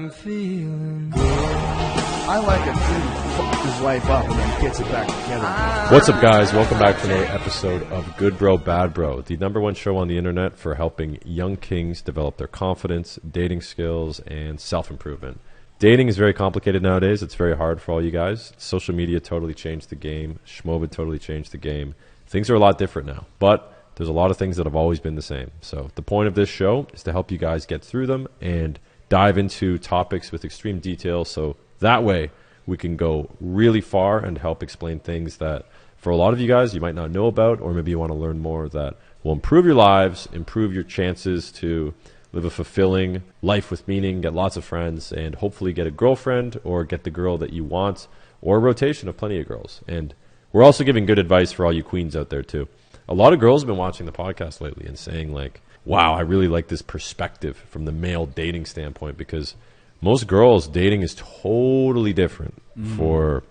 I'm feeling good. I like a dude who fucked his wife up and then gets it back together. What's up, guys? Welcome back to another episode of Good Bro, Bad Bro, the #1 show on the internet for helping young kings develop their confidence, dating skills, and self-improvement. Dating is very complicated nowadays. It's very hard for all you guys. Social media totally changed the game. Schmovid totally changed the game. Things are a lot different now, but there's a lot of things that have always been the same. So the point of this show is to help you guys get through them and dive into topics with extreme detail, so that way we can go really far and help explain things that for a lot of you guys you might not know about, or maybe you want to learn more that will improve your lives, improve your chances to live a fulfilling life with meaning, get lots of friends, and hopefully get a girlfriend or get the girl that you want, or a rotation of plenty of girls. And we're also giving good advice for all you queens out there too. A lot of girls have been watching the podcast lately and saying like, wow, I really like this perspective from the male dating standpoint, because most girls dating is totally different for,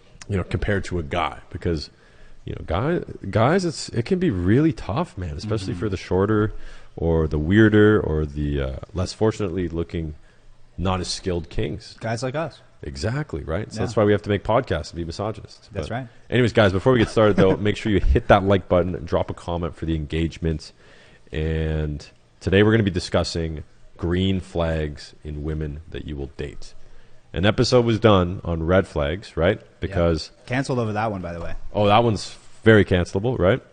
compared to a guy, because, guys, it can be really tough, man, especially for the shorter or the weirder or the less fortunately looking, not as skilled kings. Guys like us. Exactly, right? So that's why we have to make podcasts and be misogynists. That's right. Anyways, guys, before we get started, though, make sure you hit that like button and drop a comment for the engagement. And today we're going to be discussing green flags in women that you will date. An episode was done on red flags, right? Because Canceled over that one, by the way. Oh, that one's very cancelable, right?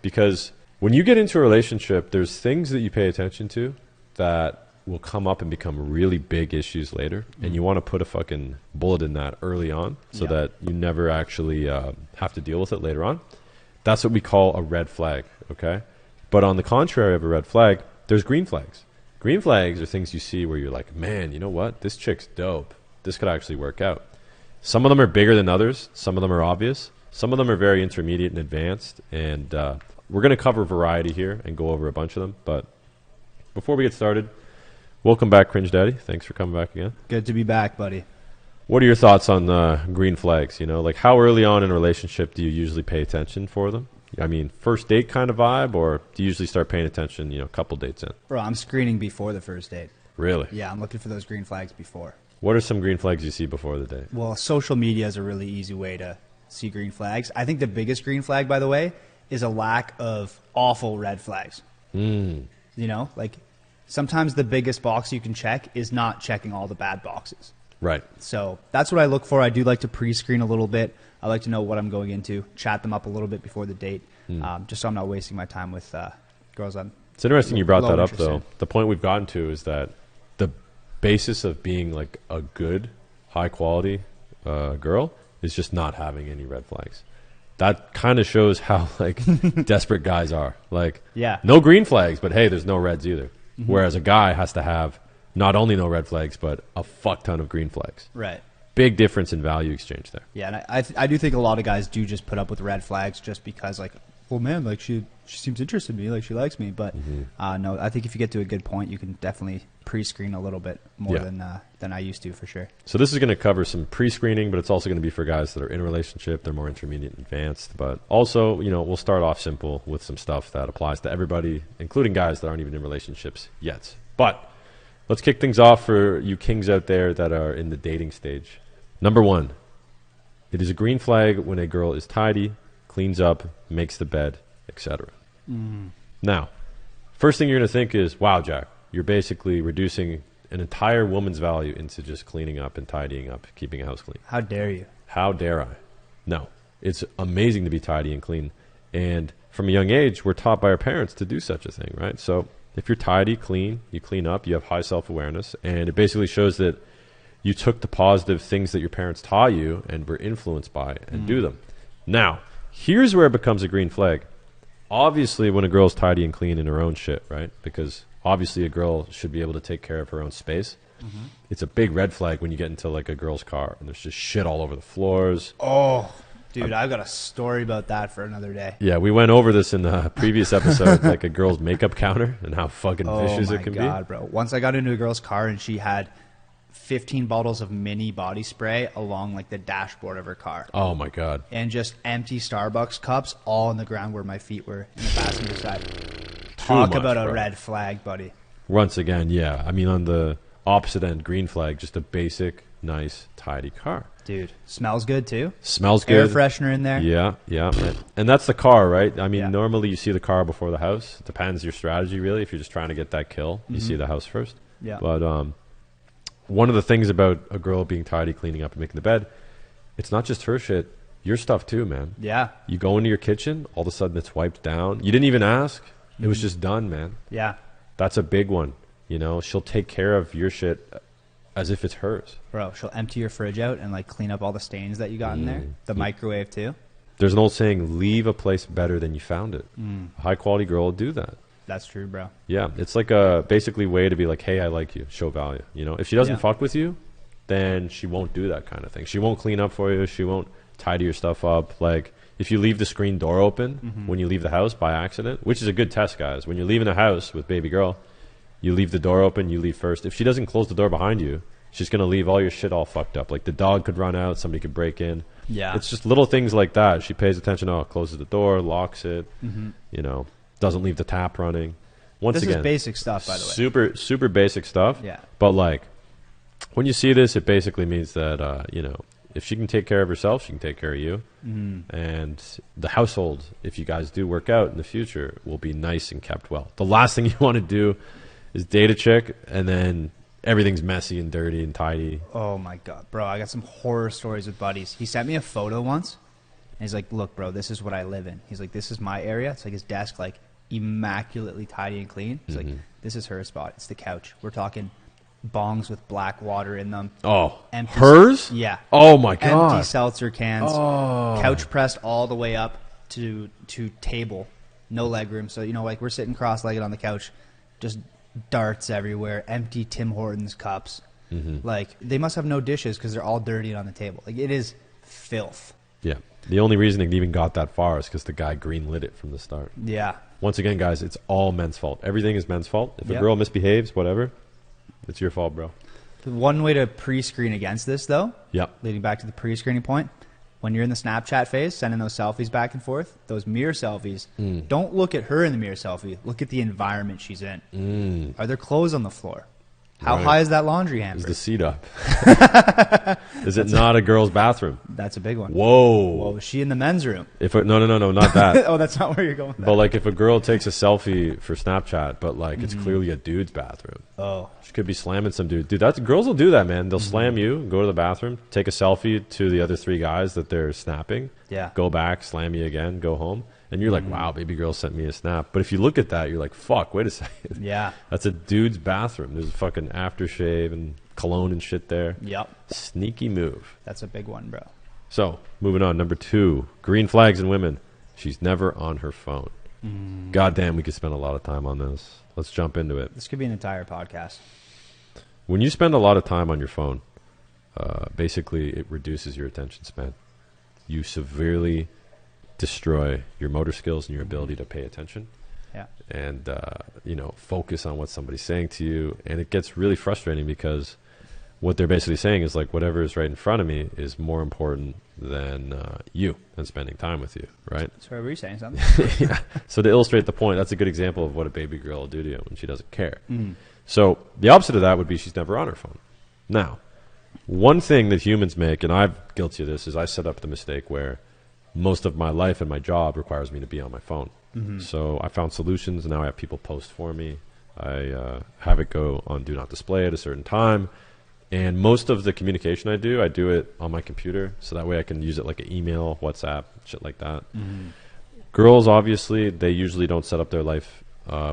Because when you get into a relationship, there's things that you pay attention to that will come up and become really big issues later. And you want to put a fucking bullet in that early on so that you never actually have to deal with it later on. That's what we call a red flag, okay? But on the contrary of a red flag, there's green flags. Green flags are things you see where you're like, man, you know what? This chick's dope. This could actually work out. Some of them are bigger than others. Some of them are obvious. Some of them are very intermediate and advanced. And we're going to cover variety here and go over a bunch of them. But before we get started, welcome back, Cringe Daddy. Thanks for coming back again. Good to be back, buddy. What are your thoughts on green flags? Like how early on in a relationship do you usually pay attention for them? I mean, first date kind of vibe, or do you usually start paying attention, a couple dates in? Bro, I'm screening before the first date. Really? Yeah, I'm looking for those green flags before. What are some green flags you see before the date? Well, social media is a really easy way to see green flags. I think the biggest green flag, by the way, is a lack of awful red flags. Like sometimes the biggest box you can check is not checking all the bad boxes. Right. So that's what I look for. I do like to pre-screen a little bit. I like to know what I'm going into, chat them up a little bit before the date, just so I'm not wasting my time with girls on. It's interesting you brought that up, interest though. in. The point we've gotten to is that the basis of being like a good, high-quality girl is just not having any red flags. That kind of shows how like desperate guys are. Like, no green flags, but hey, there's no reds either. Whereas a guy has to have not only no red flags, but a fuck ton of green flags. Right. Big difference in value exchange there. Yeah, and I do think a lot of guys do just put up with red flags just because, like, well, man, like she seems interested in me, like she likes me. But no, I think if you get to a good point, you can definitely pre-screen a little bit more than I used to, for sure. So this is going to cover some pre-screening, but it's also going to be for guys that are in a relationship. They're more intermediate and advanced. But also, we'll start off simple with some stuff that applies to everybody, including guys that aren't even in relationships yet. But let's kick things off for you kings out there that are in the dating stage. Number 1, it is a green flag when a girl is tidy, cleans up, makes the bed, etc. Now, first thing you're going to think is, wow, Jack, you're basically reducing an entire woman's value into just cleaning up and tidying up, keeping a house clean. How dare you? How dare I? No, it's amazing to be tidy and clean. And from a young age, we're taught by our parents to do such a thing, right? So if you're tidy, clean, you clean up, you have high self-awareness, and it basically shows that you took the positive things that your parents taught you and were influenced by and do them. Now, here's where it becomes a green flag. Obviously, when a girl's tidy and clean in her own shit, right? Because obviously a girl should be able to take care of her own space. It's a big red flag when you get into like a girl's car and there's just shit all over the floors. Oh, dude, I've got a story about that for another day. Yeah, we went over this in the previous episode, like a girl's makeup counter and how fucking vicious it can be. Oh my God, bro. Once I got into a girl's car and she had 15 bottles of mini body spray along like the dashboard of her car. Oh my God. And just empty Starbucks cups all on the ground where my feet were in the passenger side. Talk about a red flag, buddy. Once again, yeah. I mean, on the Opposite end, green flag, just a basic, nice, tidy car. Dude, smells good too. Smells Air good. freshener in there. Yeah. And that's the car, right? I mean, Yeah. normally you see the car before the house. It depends your strategy, really. If you're just trying to get that kill, you see the house first. Yeah. But one of the things about a girl being tidy, cleaning up, and making the bed, it's not just her shit. Your stuff too, man. Yeah. You go into your kitchen, all of a sudden it's wiped down. You didn't even ask. It was just done, man. Yeah. That's a big one. You know, she'll take care of your shit as if it's hers. Bro, she'll empty your fridge out and like clean up all the stains that you got in there. The microwave too. There's an old saying, leave a place better than you found it. A high quality girl will do that. That's true, bro. Yeah, it's like a basically way to be like, hey, I like you, show value. You know, if she doesn't Yeah. fuck with you, then she won't do that kind of thing. She won't clean up for you. She won't tidy your stuff up. Like if you leave the screen door open when you leave the house by accident, which is a good test, guys. When you're leaving a house with baby girl, you leave the door open, you leave first. If she doesn't close the door behind you, she's going to leave all your shit all fucked up. Like the dog could run out, somebody could break in. Yeah. It's just little things like that. She pays attention. Oh, closes the door, locks it, you know, doesn't leave the tap running. Once This again, is basic stuff, by the way. super basic stuff. Yeah. But like, when you see this, it basically means that you know, if she can take care of herself, she can take care of you. And the household, if you guys do work out in the future, will be nice and kept well. The last thing you want to do is date a chick and then everything's messy and dirty and tidy. Oh my god, bro! I got some horror stories with buddies. He sent me a photo once, and he's like, "Look, bro, this is what I live in." He's like, "This is my area." It's like his desk, like immaculately tidy and clean. He's like, "This is her spot. It's the couch." We're talking bongs with black water in them. Oh, Empty- hers? Yeah. Oh my Empty god. seltzer cans. Oh. Couch pressed all the way up to table. No leg room. So, you know, like we're sitting cross-legged on the couch, just darts everywhere, empty Tim Hortons cups. Like they must have no dishes because they're all dirty on the table. Like it is filth. Yeah. The only reason it even got that far is because the guy greenlit it from the start. Yeah. Once again, guys, it's all men's fault. Everything is men's fault. If Yep. a girl misbehaves, whatever, it's your fault, bro. The one way to pre-screen against this, though, Yep. leading back to the pre-screening point, when you're in the Snapchat phase, sending those selfies back and forth, those mirror selfies, don't look at her in the mirror selfie. Look at the environment she's in. Are there clothes on the floor? How Right. high is that laundry Is hamper? the seat up? Is it not a girl's bathroom? That's a big one. Whoa. Whoa, is she in the men's room? If no, not that. Oh, that's not where you're going with that. But like, if a girl takes a selfie for Snapchat, but like it's clearly a dude's bathroom, Oh, she could be slamming some dude. Dude, that's girls will do that, man. They'll slam you, go to the bathroom, take a selfie to the other three guys that they're snapping. yeah. Go back, slam you again, go home, and you're like, wow, baby girl sent me a snap. But if you look at that, you're like, fuck, wait a second. Yeah. That's a dude's bathroom. There's a fucking aftershave and cologne and shit there. Yep. Sneaky move. That's a big one, bro. So, moving on. Number 2, green flags in women. She's never on her phone. God damn, we could spend a lot of time on this. Let's jump into it. This could be an entire podcast. When you spend a lot of time on your phone, basically it reduces your attention span. You severely destroy your motor skills and your ability to pay attention Yeah. and you know, focus on what somebody's saying to you. And it gets really frustrating because what they're basically saying is like, whatever is right in front of me is more important than you and spending time with you, right? Sorry, were you saying something? Yeah. So to illustrate the point, that's a good example of what a baby girl will do to you when she doesn't care. So the opposite of that would be she's never on her phone. Now, one thing that humans make, and I'm guilty of this, is I set up the mistake where most of my life and my job requires me to be on my phone. So I found solutions, and now I have people post for me. I have it go on Do Not Display at a certain time. And most of the communication I do it on my computer, so that way I can use it like an email, WhatsApp, shit like that. Girls, obviously, they usually don't set up their life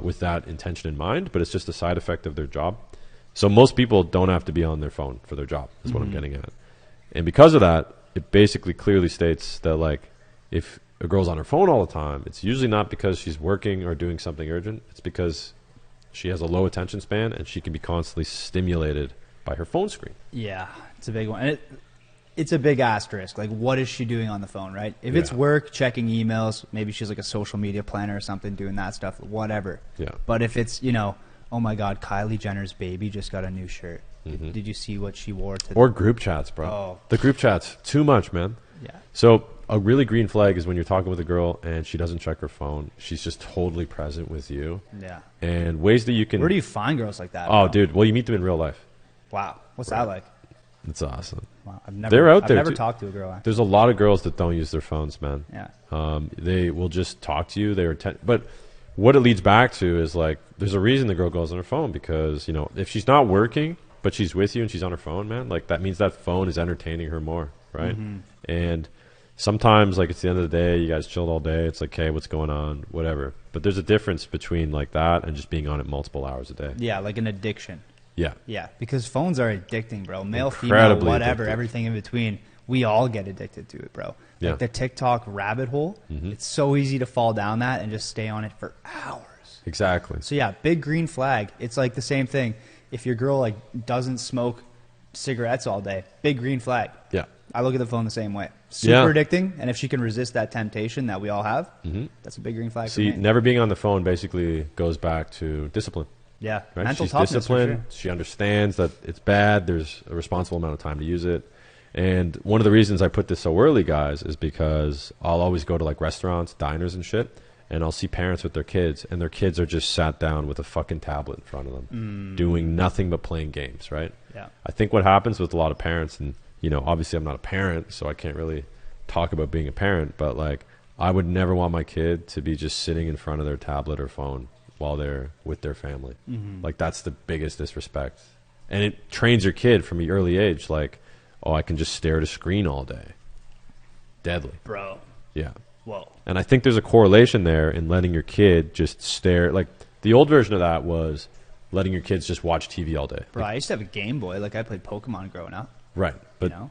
with that intention in mind, but it's just a side effect of their job. So most people don't have to be on their phone for their job, is what I'm getting at. And because of that, it basically clearly states that, like, if a girl's on her phone all the time, it's usually not because she's working or doing something urgent. It's because she has a low attention span and she can be constantly stimulated by her phone screen. Yeah, it's a big one. And it's a big asterisk. Like, what is she doing on the phone, right? If it's Yeah. work, checking emails, maybe she's like a social media planner or something, doing that stuff, whatever. Yeah. But if it's, you know, oh my God, Kylie Jenner's baby just got a new shirt. Did you see what she wore to Or group chats, bro. Oh. The group chats, too much, man. Yeah. So a really green flag is when you're talking with a girl and she doesn't check her phone. She's just totally present with you. Yeah. And ways that you can... Where do you find girls like that? Oh, bro? dude. Well, you meet them in real life. Wow. What's that like? It's awesome. Wow. I've never, They're out there, I've never too. talked to a girl. Actually. There's a lot of girls that don't use their phones, man. Yeah. They will just talk to you. But what it leads back to is like, there's a reason the girl goes on her phone because, you know, if she's not working, but she's with you and she's on her phone, man, like that means that phone is entertaining her more, right? Mm-hmm. And sometimes, like, it's the end of the day, you guys chilled all day. It's like, hey, what's going on? Whatever. But there's a difference between like that and just being on it multiple hours a day. Yeah, like an addiction. Yeah. Yeah, because phones are addicting, bro. Male, Incredibly female, whatever, addictive. everything in between. We all get addicted to it, bro. Yeah. Like the TikTok rabbit hole, it's so easy to fall down that and just stay on it for hours. Exactly. So yeah, big green flag. It's like the same thing. If your girl like doesn't smoke cigarettes all day, big green flag. Yeah. I look at the phone the same way. Super Yeah. addicting, and if she can resist that temptation that we all have, that's a big green flag See, for me. never being on the phone basically goes back to discipline. Yeah, Right? mental She's toughness for disciplined. sure. She understands that it's bad. There's a responsible amount of time to use it. And one of the reasons I put this so early, guys, is because I'll always go to like restaurants, diners and shit, and I'll see parents with their kids, and their kids are just sat down with a fucking tablet in front of them, doing nothing but playing games, right? Yeah. I think what happens with a lot of parents, and, you know, obviously I'm not a parent, so I can't really talk about being a parent, but like, I would never want my kid to be just sitting in front of their tablet or phone while they're with their family. Like, that's the biggest disrespect. And it trains your kid from an early age, like, oh, I can just stare at a screen all day. Deadly. Bro, Yeah. whoa. And I think there's a correlation there in letting your kid just stare. Like, the old version of that was letting your kids just watch TV all day. Bro, I used to have a Game Boy. Like, I played Pokemon growing up. Right. But You know?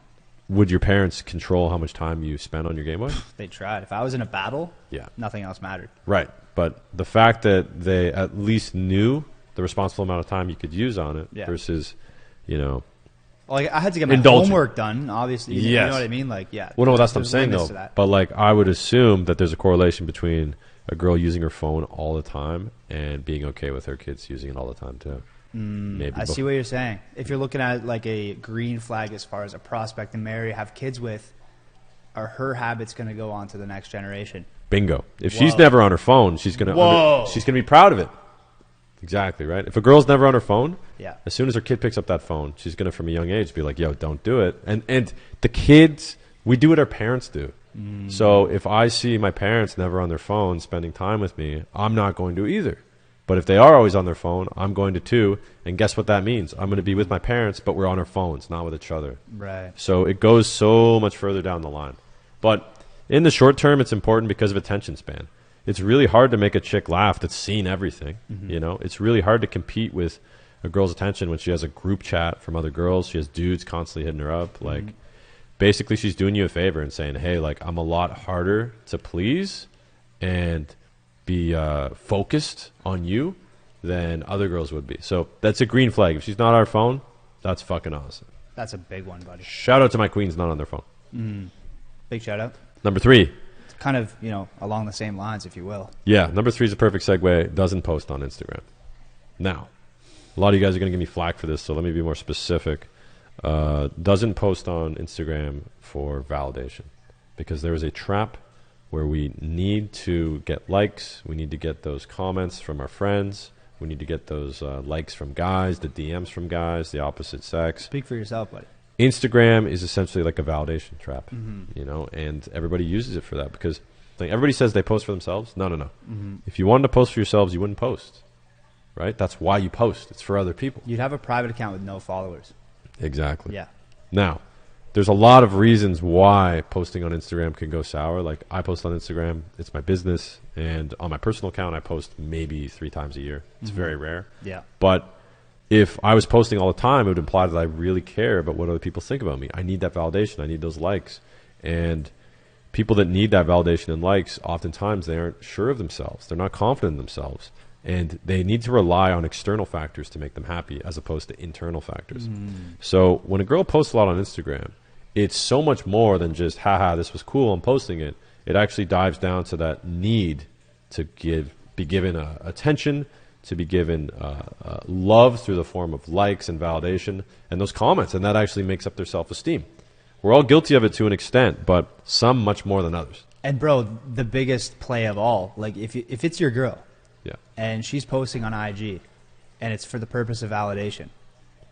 would your parents control how much time you spent on your Game Boy? They tried. If I was in a battle, Yeah. nothing else mattered. Right. But the fact that they at least knew the responsible amount of time you could use on it Yeah. versus, you know. Like, I had to get my Indulgent. homework done, obviously. You Yes. know what I mean? Like, yeah. Well, no, that's what I'm there's saying, limits though. to that. But, like, I would assume that there's a correlation between a girl using her phone all the time and being okay with her kids using it all the time, too. Maybe. I see what you're saying. If you're looking at like a green flag as far as a prospect to marry, have kids with, are her habits going to go on to the next generation? Bingo. If she's Whoa. never on her phone, she's gonna Whoa. she's gonna be proud of it. Exactly, right? If a girl's never on her phone, Yeah. as soon as her kid picks up that phone, she's gonna from a young age be like, yo, don't do it. And the kids, we do what our parents do. So if I see my parents never on their phone spending time with me, I'm not going to either. But if they are always on their phone, I'm going to too. And guess what that means? I'm going to be with my parents, but we're on our phones, not with each other. Right. So it goes so much further down the line. But in the short term, it's important because of attention span. It's really hard to make a chick laugh that's seen everything. You know, it's really hard to compete with a girl's attention when she has a group chat from other girls. She has dudes constantly hitting her up. Like, basically, she's doing you a favor and saying, hey, like, I'm a lot harder to please and be focused on you than other girls would be. So that's a green flag. If she's not on her phone, that's fucking awesome. That's a big one, buddy. Shout out to my queens not on their phone. Big shout out. Number 3. It's kind of, you know, along the same lines, if you will. Yeah, number 3 is a perfect segue. Doesn't post on Instagram. Now, a lot of you guys are going to give me flack for this, so let me be more specific. Doesn't post on Instagram for validation because there is a trap where we need to get likes. We need to get those comments from our friends. We need to get those likes from guys, the DMs from guys, the opposite sex. Speak for yourself, buddy. Instagram is essentially like a validation trap, you know, and everybody uses it for that because like, everybody says they post for themselves. No. If you wanted to post for yourselves, you wouldn't post, right? That's why you post. It's for other people. You'd have a private account with no followers. Exactly. Yeah. Now, there's a lot of reasons why posting on Instagram can go sour. Like, I post on Instagram. It's my business. And on my personal account, I post maybe 3 times a year. It's very rare. Yeah. But if I was posting all the time, it would imply that I really care about what other people think about me. I need that validation. I need those likes. And people that need that validation and likes, oftentimes they aren't sure of themselves. They're not confident in themselves. And they need to rely on external factors to make them happy as opposed to internal factors. So when a girl posts a lot on Instagram, it's so much more than just, haha, this was cool, I'm posting it. It actually dives down to that need to be given attention, to be given love through the form of likes and validation and those comments. And that actually makes up their self-esteem. We're all guilty of it to an extent, but some much more than others. And bro, the biggest play of all, like if it's your girl Yeah. and she's posting on IG and it's for the purpose of validation,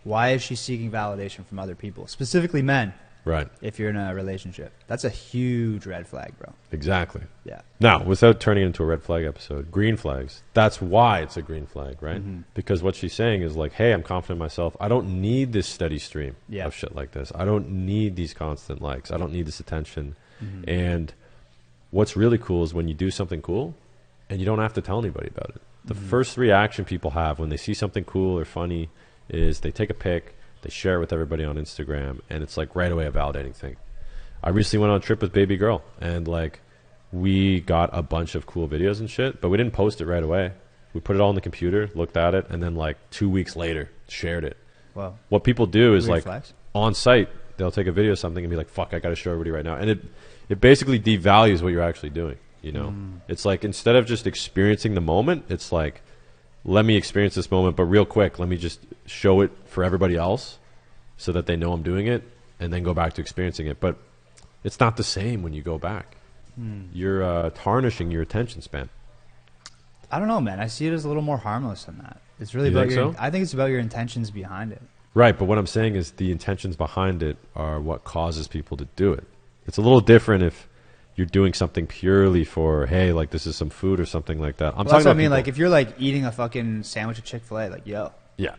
Why is she seeking validation from other people, specifically men? Right. If you're in a relationship, that's a huge red flag, bro. Exactly. Yeah. Now, without turning it into a red flag episode, green flags, that's why it's a green flag, right? Mm-hmm. Because what she's saying is like, hey, I'm confident in myself. I don't need this steady stream Yeah. of shit like this. I don't need these constant likes. I don't need this attention. Mm-hmm. And what's really cool is when you do something cool and you don't have to tell anybody about it. The first reaction people have when they see something cool or funny is they take a pic, they share it with everybody on Instagram, and it's like right away a validating thing. I recently went on a trip with baby girl, and like we got a bunch of cool videos and shit, but we didn't post it right away. We put it all on the computer, looked at it, and then like 2 weeks later shared it. Wow. What people do is Green like flags. on site, they'll take a video of something and be like, fuck, I got to show everybody right now. And it basically devalues what you're actually doing. You know, it's like instead of just experiencing the moment, it's like, let me experience this moment, but real quick, let me just show it for everybody else so that they know I'm doing it and then go back to experiencing it. But it's not the same when you go back. You're tarnishing your attention span. I don't know, man. I see it as a little more harmless than that. It's really You about think your. so? I think it's about your intentions behind it. Right, but what I'm saying is the intentions behind it are what causes people to do it. It's a little different if you're doing something purely for, hey, like this is some food or something like that. I'm Well, that's talking what I about mean. people- Like if you're like eating a fucking sandwich at Chick-fil-A, like yo, yeah,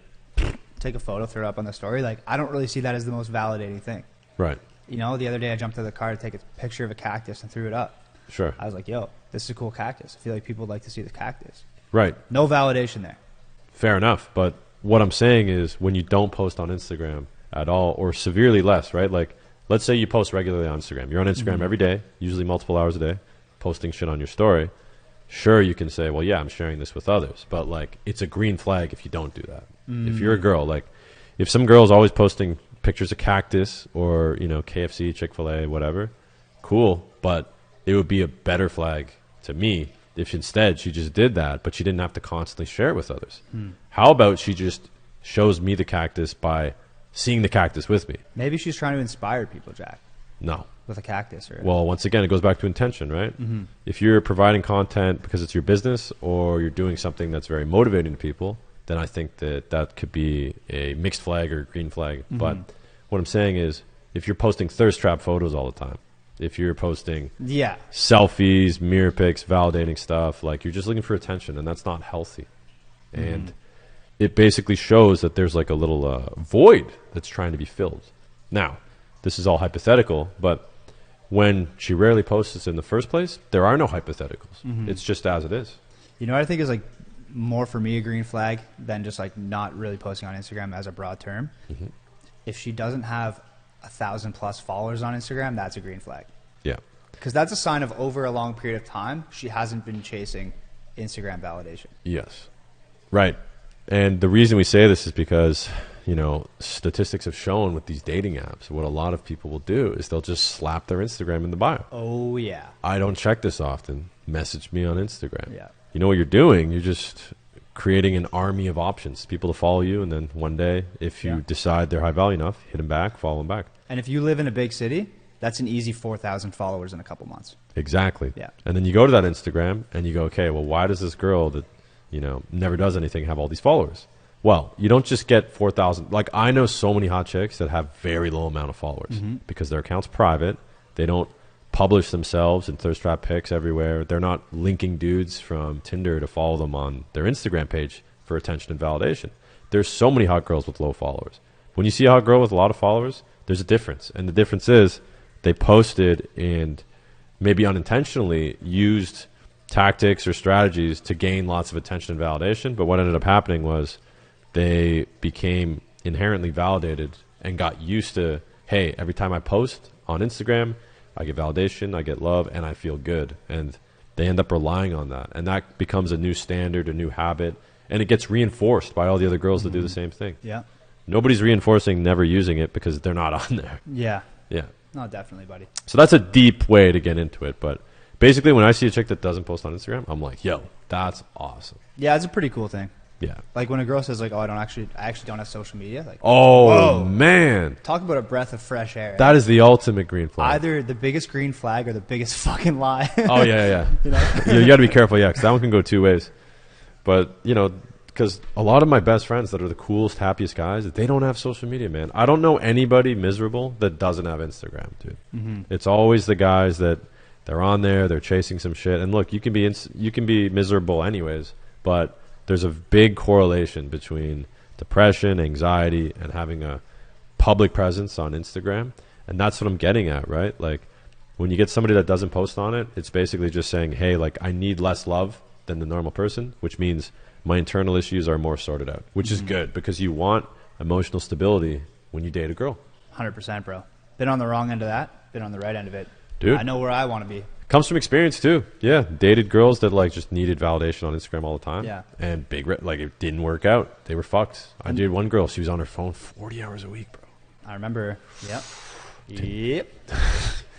take a photo, throw it up on the story. Like I don't really see that as the most validating thing. right, You know, the other day I jumped to the car to take a picture of a cactus and threw it up. sure, I was like, yo, this is a cool cactus. I feel like people would like to see the cactus. right, No validation there. fair enough. But what I'm saying is when you don't post on Instagram at all or severely less, right? Like let's say you post regularly on Instagram. You're on Instagram every day, usually multiple hours a day, posting shit on your story. Sure, you can say, well, yeah, I'm sharing this with others. But like it's a green flag if you don't do that. If you're a girl, like if some girl's always posting pictures of cactus or, you know, KFC, Chick-fil-A, whatever, cool. But it would be a better flag to me if instead she just did that, but she didn't have to constantly share it with others. How about she just shows me the cactus by seeing the cactus with me? Maybe she's trying to inspire people, Jack, No. with a cactus. Or Well, once again, it goes back to intention, right? Mm-hmm. If you're providing content because it's your business or you're doing something that's very motivating to people, then I think that that could be a mixed flag or green flag. But what I'm saying is if you're posting thirst trap photos all the time, if you're posting yeah, selfies, mirror pics, validating stuff, like you're just looking for attention, and that's not healthy. And it basically shows that there's like a little void that's trying to be filled. Now, this is all hypothetical, but when she rarely posts this in the first place, there are no hypotheticals. It's just as it is. you know what I think is like more for me a green flag than just like not really posting on Instagram as a broad term. If she doesn't have 1,000+ followers on Instagram, that's a green flag. Yeah. Because that's a sign of over a long period of time, she hasn't been chasing Instagram validation. Yes. Right. And the reason we say this is because, you know, statistics have shown with these dating apps, what a lot of people will do is they'll just slap their Instagram in the bio. Oh, yeah. I don't check this often. Message me on Instagram. Yeah. You know what you're doing? You're just creating an army of options, people to follow you, and then one day, if you Yeah. decide they're high value enough, hit them back, follow them back. And if you live in a big city, that's an easy 4,000 followers in a couple months. Exactly. Yeah. And then you go to that Instagram and you go, okay, well, why does this girl that, you know, never does anything have all these followers? Well, you don't just get 4,000. Like, I know so many hot chicks that have very low amount of followers because their account's private. They don't publish themselves in thirst trap pics everywhere. They're not linking dudes from Tinder to follow them on their Instagram page for attention and validation. There's so many hot girls with low followers. When you see a hot girl with a lot of followers, there's a difference. And the difference is they posted and maybe unintentionally used tactics or strategies to gain lots of attention and validation. But what ended up happening was they became inherently validated and got used to, hey, every time I post on Instagram, I get validation, I get love, and I feel good. And they end up relying on that. And that becomes a new standard, a new habit. And it gets reinforced by all the other girls that do the same thing. Yeah. Nobody's reinforcing never using it because they're not on there. Yeah. Yeah. No, definitely, buddy. So that's a deep way to get into it. But basically, when I see a chick that doesn't post on Instagram, I'm like, yo, that's awesome. Yeah, it's a pretty cool thing. Yeah. Like when a girl says like, "Oh, I actually don't have social media." Like, Oh, whoa. man. Talk about a breath of fresh air. That is the ultimate green flag. Either the biggest green flag or the biggest fucking lie. Oh, yeah, yeah. You know? You got to be careful, yeah, because that one can go two ways. But, you know, because a lot of my best friends that are the coolest, happiest guys, they don't have social media, man. I don't know anybody miserable that doesn't have Instagram, dude. It's always the guys that they're on there, they're chasing some shit. And look, you can be miserable anyways, but there's a big correlation between depression, anxiety, and having a public presence on Instagram. And that's what I'm getting at, right? Like, when you get somebody that doesn't post on it, it's basically just saying, hey, like, I need less love than the normal person, which means my internal issues are more sorted out, which is good because you want emotional stability when you date a girl. 100%, bro. Been on the wrong end of that, been on the right end of it. Dude. I know where I want to be. Comes from experience too. Yeah. Dated girls that like just needed validation on Instagram all the time. Yeah. And like it didn't work out. They were fucked. I dated one girl. She was on her phone 40 hours a week, bro. I remember. Yep. Yep.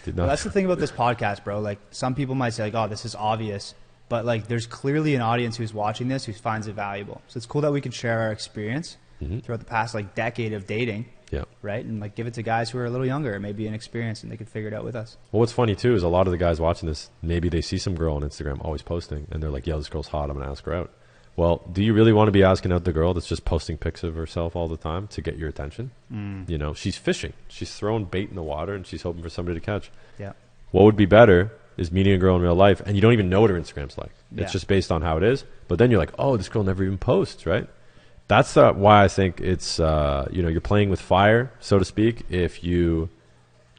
Did Well, not. that's the thing about this podcast, bro. Like, some people might say, like, oh, this is obvious. But, like, there's clearly an audience who's watching this who finds it valuable. So it's cool that we can share our experience throughout the past, like, decade of dating, Yeah. right? And, like, give it to guys who are a little younger, maybe inexperienced, and they can figure it out with us. Well, what's funny too is a lot of the guys watching this, maybe they see some girl on Instagram always posting and they're like, yo, this girl's hot. I'm going to ask her out. Well, do you really want to be asking out the girl that's just posting pics of herself all the time to get your attention? You know, she's fishing. She's throwing bait in the water and she's hoping for somebody to catch. Yeah. What would be better is meeting a girl in real life and you don't even know what her Instagram's like. Yeah. It's just based on how it is. But then you're like, oh, this girl never even posts, right? That's why I think it's, you're playing with fire, so to speak, if you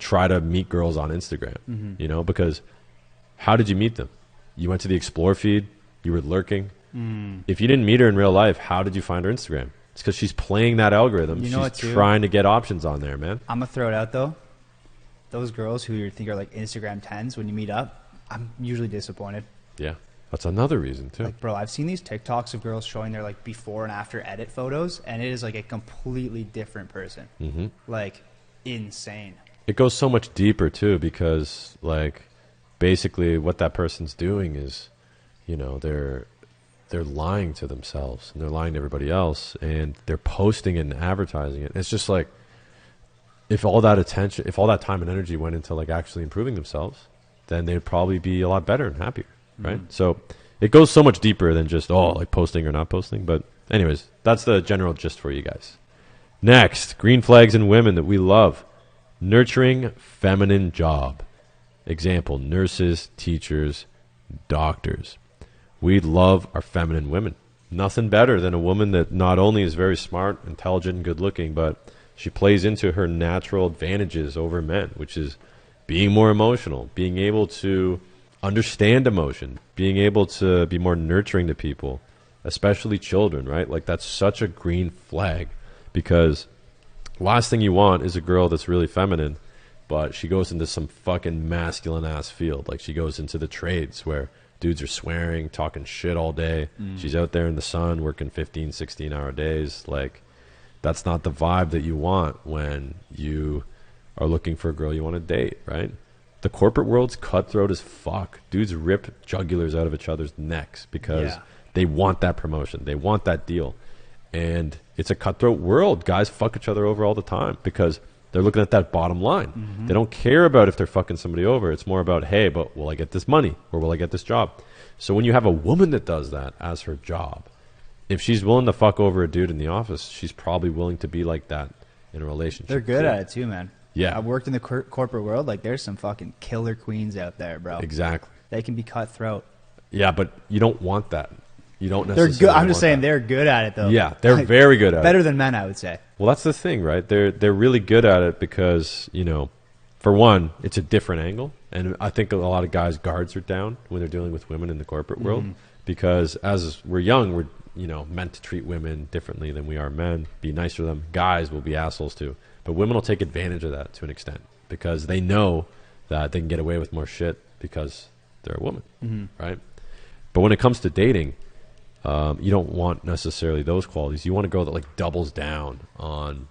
try to meet girls on Instagram, because how did you meet them? You went to the Explore feed, you were lurking. If you didn't meet her in real life, how did you find her Instagram? It's because she's playing that algorithm. You know she's what, too? trying to get options on there, man. I'm going to throw it out, though. Those girls who you think are, like, Instagram 10s when you meet up, I'm usually disappointed. Yeah, that's another reason, too. Like, bro, I've seen these TikToks of girls showing their, like, before and after edit photos, and it is, like, a completely different person. Like, insane. It goes so much deeper, too, because, like, basically what that person's doing is, they're lying to themselves and they're lying to everybody else and they're posting it and advertising it. It's just like, if all that time and energy went into like actually improving themselves, then they'd probably be a lot better and happier, right? So it goes so much deeper than just, like posting or not posting. But anyways, that's the general gist for you guys. Next, green flags in women that we love. Nurturing feminine job. Example, nurses, teachers, doctors. We love our feminine women. Nothing better than a woman that not only is very smart, intelligent, and good looking, but she plays into her natural advantages over men, which is being more emotional, being able to understand emotion, being able to be more nurturing to people, especially children, right? Like, that's such a green flag, because last thing you want is a girl that's really feminine, but she goes into some fucking masculine ass field. Like, she goes into the trades where dudes are swearing, talking shit all day. She's out there in the sun working 15, 16-hour days. Like, that's not the vibe that you want when you are looking for a girl you want to date, right? The corporate world's cutthroat as fuck. Dudes rip jugulars out of each other's necks because they want that promotion. They want that deal. And it's a cutthroat world. Guys fuck each other over all the time because they're looking at that bottom line. They don't care about if they're fucking somebody over. It's more about, hey, but will I get this money or will I get this job? So when you have a woman that does that as her job, if she's willing to fuck over a dude in the office, she's probably willing to be like that in a relationship. They're good at it too, man. Yeah. I've worked in the corporate world. Like, there's some fucking killer queens out there, bro. Exactly. They can be cutthroat. Yeah, but you don't want that. You don't They're necessarily good. I'm just want saying that. they're good at it, though. Yeah, they're Like, very good at it. better than men, I would say. Well, that's the thing, right? They're really good at it because, for one, it's a different angle. And I think a lot of guys' guards are down when they're dealing with women in the corporate world because as we're young, we're, meant to treat women differently than we are men, be nicer to them. Guys will be assholes too. But women will take advantage of that to an extent because they know that they can get away with more shit because they're a woman, right? But when it comes to dating, you don't want necessarily those qualities. You want a girl that like doubles down on,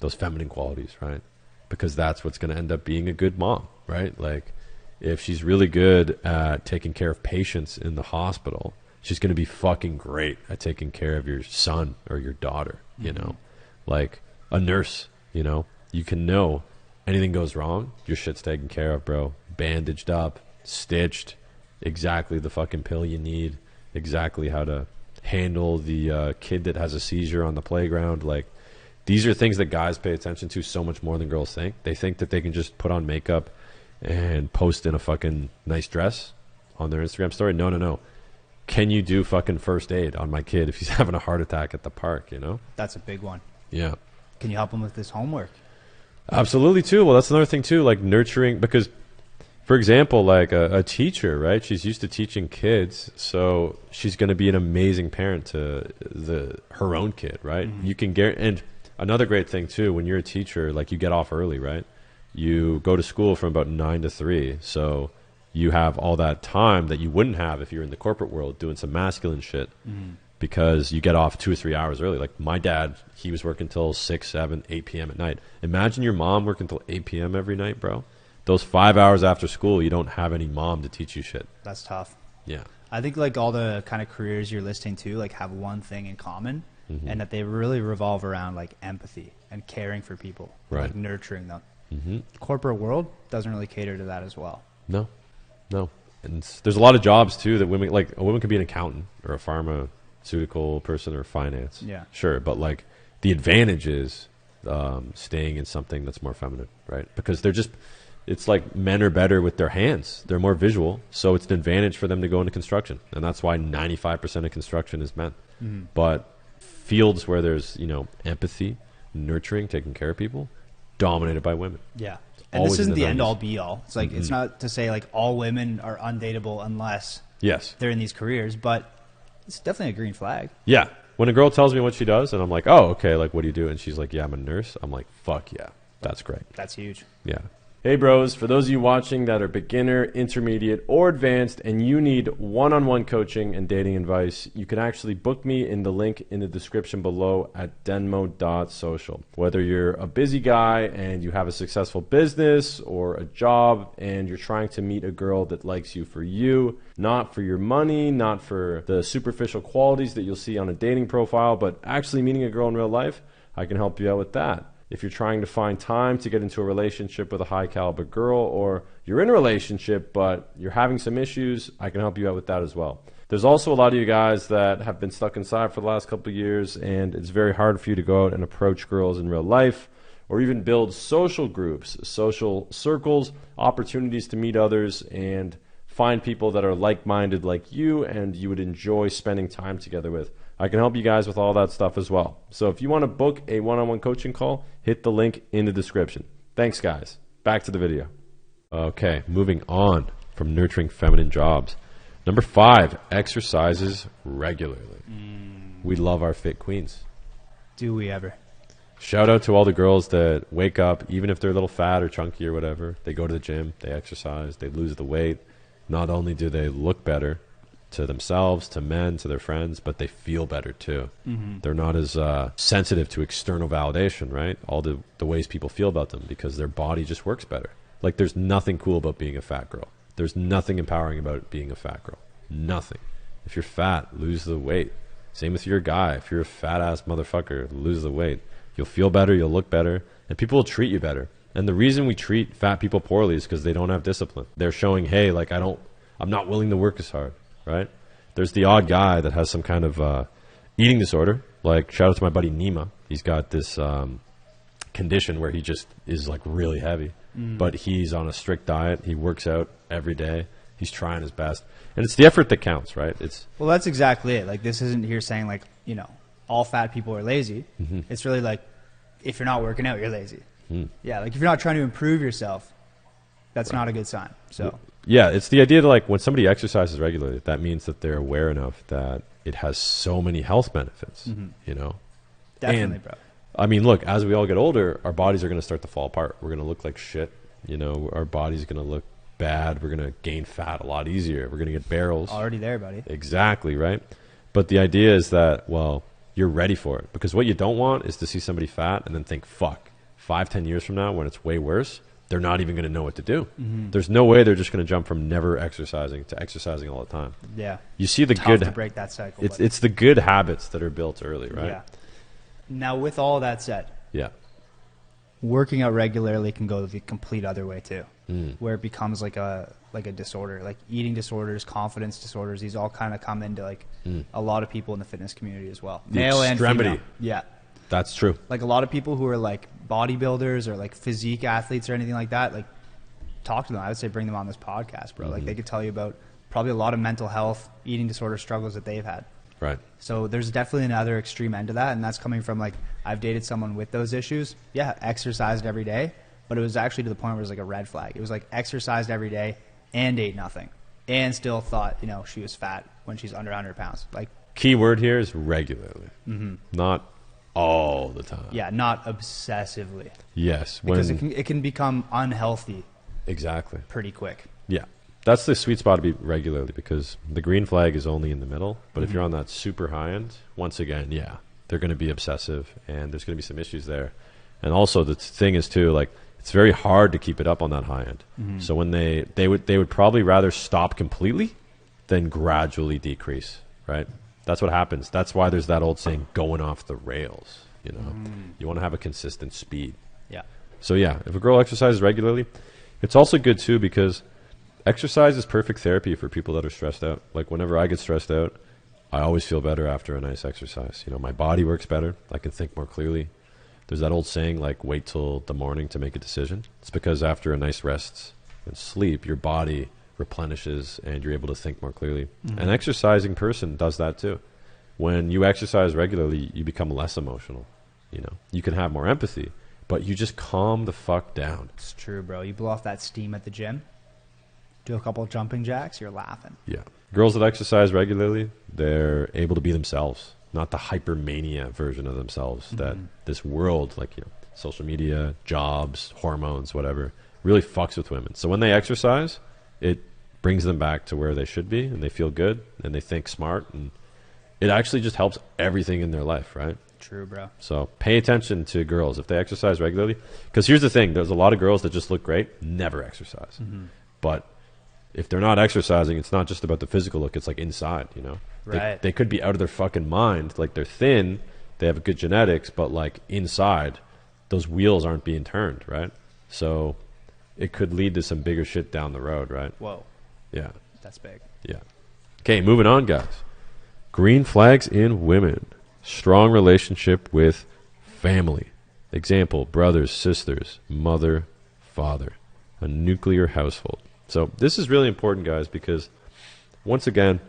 those feminine qualities, right? Because that's what's going to end up being a good mom, right? Like, if she's really good at taking care of patients in the hospital, she's going to be fucking great at taking care of your son or your daughter, like a nurse, you can know anything goes wrong, your shit's taken care of, bro. Bandaged up, stitched, exactly the fucking pill you need, exactly how to handle the kid that has a seizure on the playground. Like, these are things that guys pay attention to so much more than girls think. They think that they can just put on makeup and post in a fucking nice dress on their Instagram story. No. Can you do fucking first aid on my kid if he's having a heart attack at the park, you know? That's a big one. Yeah. Can you help him with his homework? Absolutely, too. Well, that's another thing, too, like nurturing, because, for example, like a teacher, right? She's used to teaching kids, so she's going to be an amazing parent to her own kid, right? Mm-hmm. You can get, and another great thing, too, when you're a teacher, like you get off early, right? You go to school from about 9 to 3, so you have all that time that you wouldn't have if you're in the corporate world doing some masculine shit. Mm-hmm. Because you get off 2 or 3 hours early. Like my dad, he was working till 6, 7, 8 p.m. at night. Imagine your mom working till 8 p.m. every night, bro. Those 5 hours after school, you don't have any mom to teach you shit. That's tough. Yeah. I think like all the kind of careers you're listing to like have one thing in common, and that they really revolve around like empathy and caring for people, Right. like nurturing them. Mm-hmm. Corporate world doesn't really cater to that as well. No. And there's a lot of jobs too that women, like a woman could be an accountant or a pharmaceutical person or finance. Yeah. Sure. But like the advantage is staying in something that's more feminine, right? Because it's like men are better with their hands. They're more visual. So it's an advantage for them to go into construction. And that's why 95% of construction is men. Mm-hmm. But fields where there's, empathy, nurturing, taking care of people, dominated by women. Yeah. And Always this isn't in the the end 90s. all be all. It's like, it's not to say like all women are undateable unless Yes. they're in these careers, but it's definitely a green flag. Yeah. When a girl tells me what she does and I'm like, oh, okay, like what do you do? And she's like, yeah, I'm a nurse. I'm like, fuck yeah. That's great. That's huge. Yeah. Hey bros, for those of you watching that are beginner, intermediate, or advanced and you need one-on-one coaching and dating advice, you can actually book me in the link in the description below at denmo.social. Whether you're a busy guy and you have a successful business or a job and you're trying to meet a girl that likes you for you, not for your money, not for the superficial qualities that you'll see on a dating profile, but actually meeting a girl in real life, I can help you out with that. If you're trying to find time to get into a relationship with a high caliber girl, or you're in a relationship but you're having some issues, I can help you out with that as well. There's also a lot of you guys that have been stuck inside for the last couple of years and it's very hard for you to go out and approach girls in real life or even build social groups, social circles, opportunities to meet others and find people that are like-minded like you and you would enjoy spending time together with. I can help you guys with all that stuff as well. So if you want to book a one-on-one coaching call, hit the link in the description. Thanks, guys. Back to the video. Okay, moving on from nurturing feminine jobs. Number 5, exercises regularly. We love our fit queens. Do we ever? Shout out to all the girls that wake up, even if they're a little fat or chunky or whatever, they go to the gym, they exercise, they lose the weight. Not only do they look better to themselves, to men, to their friends, but they feel better too. Mm-hmm. They're not as sensitive to external validation, right? All the ways people feel about them because their body just works better. Like there's nothing cool about being a fat girl. There's nothing empowering about being a fat girl. Nothing. If you're fat, lose the weight. Same with your guy. If you're a fat ass motherfucker, lose the weight. You'll feel better, you'll look better, and people will treat you better. And the reason we treat fat people poorly is because they don't have discipline. They're showing, hey, like I'm not willing to work as hard. Right? There's the odd guy that has some kind of eating disorder. Like, shout out to my buddy Nima. He's got this condition where he just is like really heavy, but he's on a strict diet. He works out every day. He's trying his best. And it's the effort that counts, right? Well, that's exactly it. Like, this isn't here saying like, all fat people are lazy. Mm-hmm. It's really like, if you're not working out, you're lazy. Yeah. Like if you're not trying to improve yourself, that's not a good sign. So. Yeah, it's the idea that like when somebody exercises regularly, that means that they're aware enough that it has so many health benefits, Definitely, and, bro. I mean, look, as we all get older, our bodies are going to start to fall apart. We're going to look like shit. Our body's going to look bad. We're going to gain fat a lot easier. We're going to get barrels. Already there, buddy. Exactly, right? But the idea is that, well, you're ready for it. Because what you don't want is to see somebody fat and then think, fuck, 5-10 years from now when it's way worse, they're not even going to know what to do. Mm-hmm. There's no way they're just going to jump from never exercising to exercising all the time. Yeah. You see the Tough good to break that cycle. It's the good habits that are built early, right? Yeah. Now, with all that said, yeah, working out regularly can go the complete other way too, Mm. where it becomes like a disorder, like eating disorders, confidence disorders. These all kind of come into like a lot of people in the fitness community as well, The male and extremity. female. Yeah, That's true. like a lot of people who are like bodybuilders or like physique athletes or anything like that. Like, talk to them. I would say bring them on this podcast, bro. Like, they could tell you about probably a lot of mental health, eating disorder struggles that they've had. Right. So there's definitely another extreme end to that, and that's coming from like, I've dated someone with those issues. Yeah, exercised every day, but it was actually to the point where it was like a red flag. It was like exercised every day and ate nothing, and still thought, you know, she was fat when she's under 100 pounds. Like, Key word here is regularly, not all the time. yeah, not obsessively, Yes. because When, it can become unhealthy exactly. pretty quick. Yeah. That's the sweet spot to be regularly, because the green flag is only in the middle. But if you're on that super high end, once again, yeah, they're going to be obsessive, and there's going to be some issues there. And also the thing is too, like, it's very hard to keep it up on that high end. So when they would probably rather stop completely than gradually decrease, right? That's what happens. That's why there's that old saying, going off the rails. You know, you want to have a consistent speed. Yeah. So yeah, if a girl exercises regularly, it's also good too, because exercise is perfect therapy for people that are stressed out. Like, whenever I get stressed out, I always feel better after a nice exercise. You know, my body works better. I can think more clearly. There's that old saying, like, wait till the morning to make a decision. It's because after a nice rest and sleep, your body replenishes and you're able to think more clearly. An exercising person does that too. When you exercise regularly, you become less emotional. You know, you can have more empathy, but you just calm the fuck down. It's true, bro. You blow off that steam at the gym, do a couple of jumping jacks, you're laughing. Yeah. Girls that exercise regularly, they're able to be themselves, not the hypermania version of themselves that this world, like, you know, social media, jobs, hormones, whatever, really fucks with women. So when they exercise, it brings them back to where they should be, and they feel good, and they think smart, and it actually just helps everything in their life, right? True, bro. So pay attention to girls if they exercise regularly. Because here's the thing, there's a lot of girls that just look great, never exercise. But if they're not exercising, it's not just about the physical look, it's like inside, you know? Right. They could be out of their fucking mind. Like, they're thin, they have good genetics, but like inside, those wheels aren't being turned, right? So it could lead to some bigger shit down the road, right? Whoa, Yeah. that's big. Yeah. Okay, moving on, guys. Green flags in women. Strong relationship with family. Example, brothers, sisters, mother, father. A nuclear household. So this is really important, guys, because once again,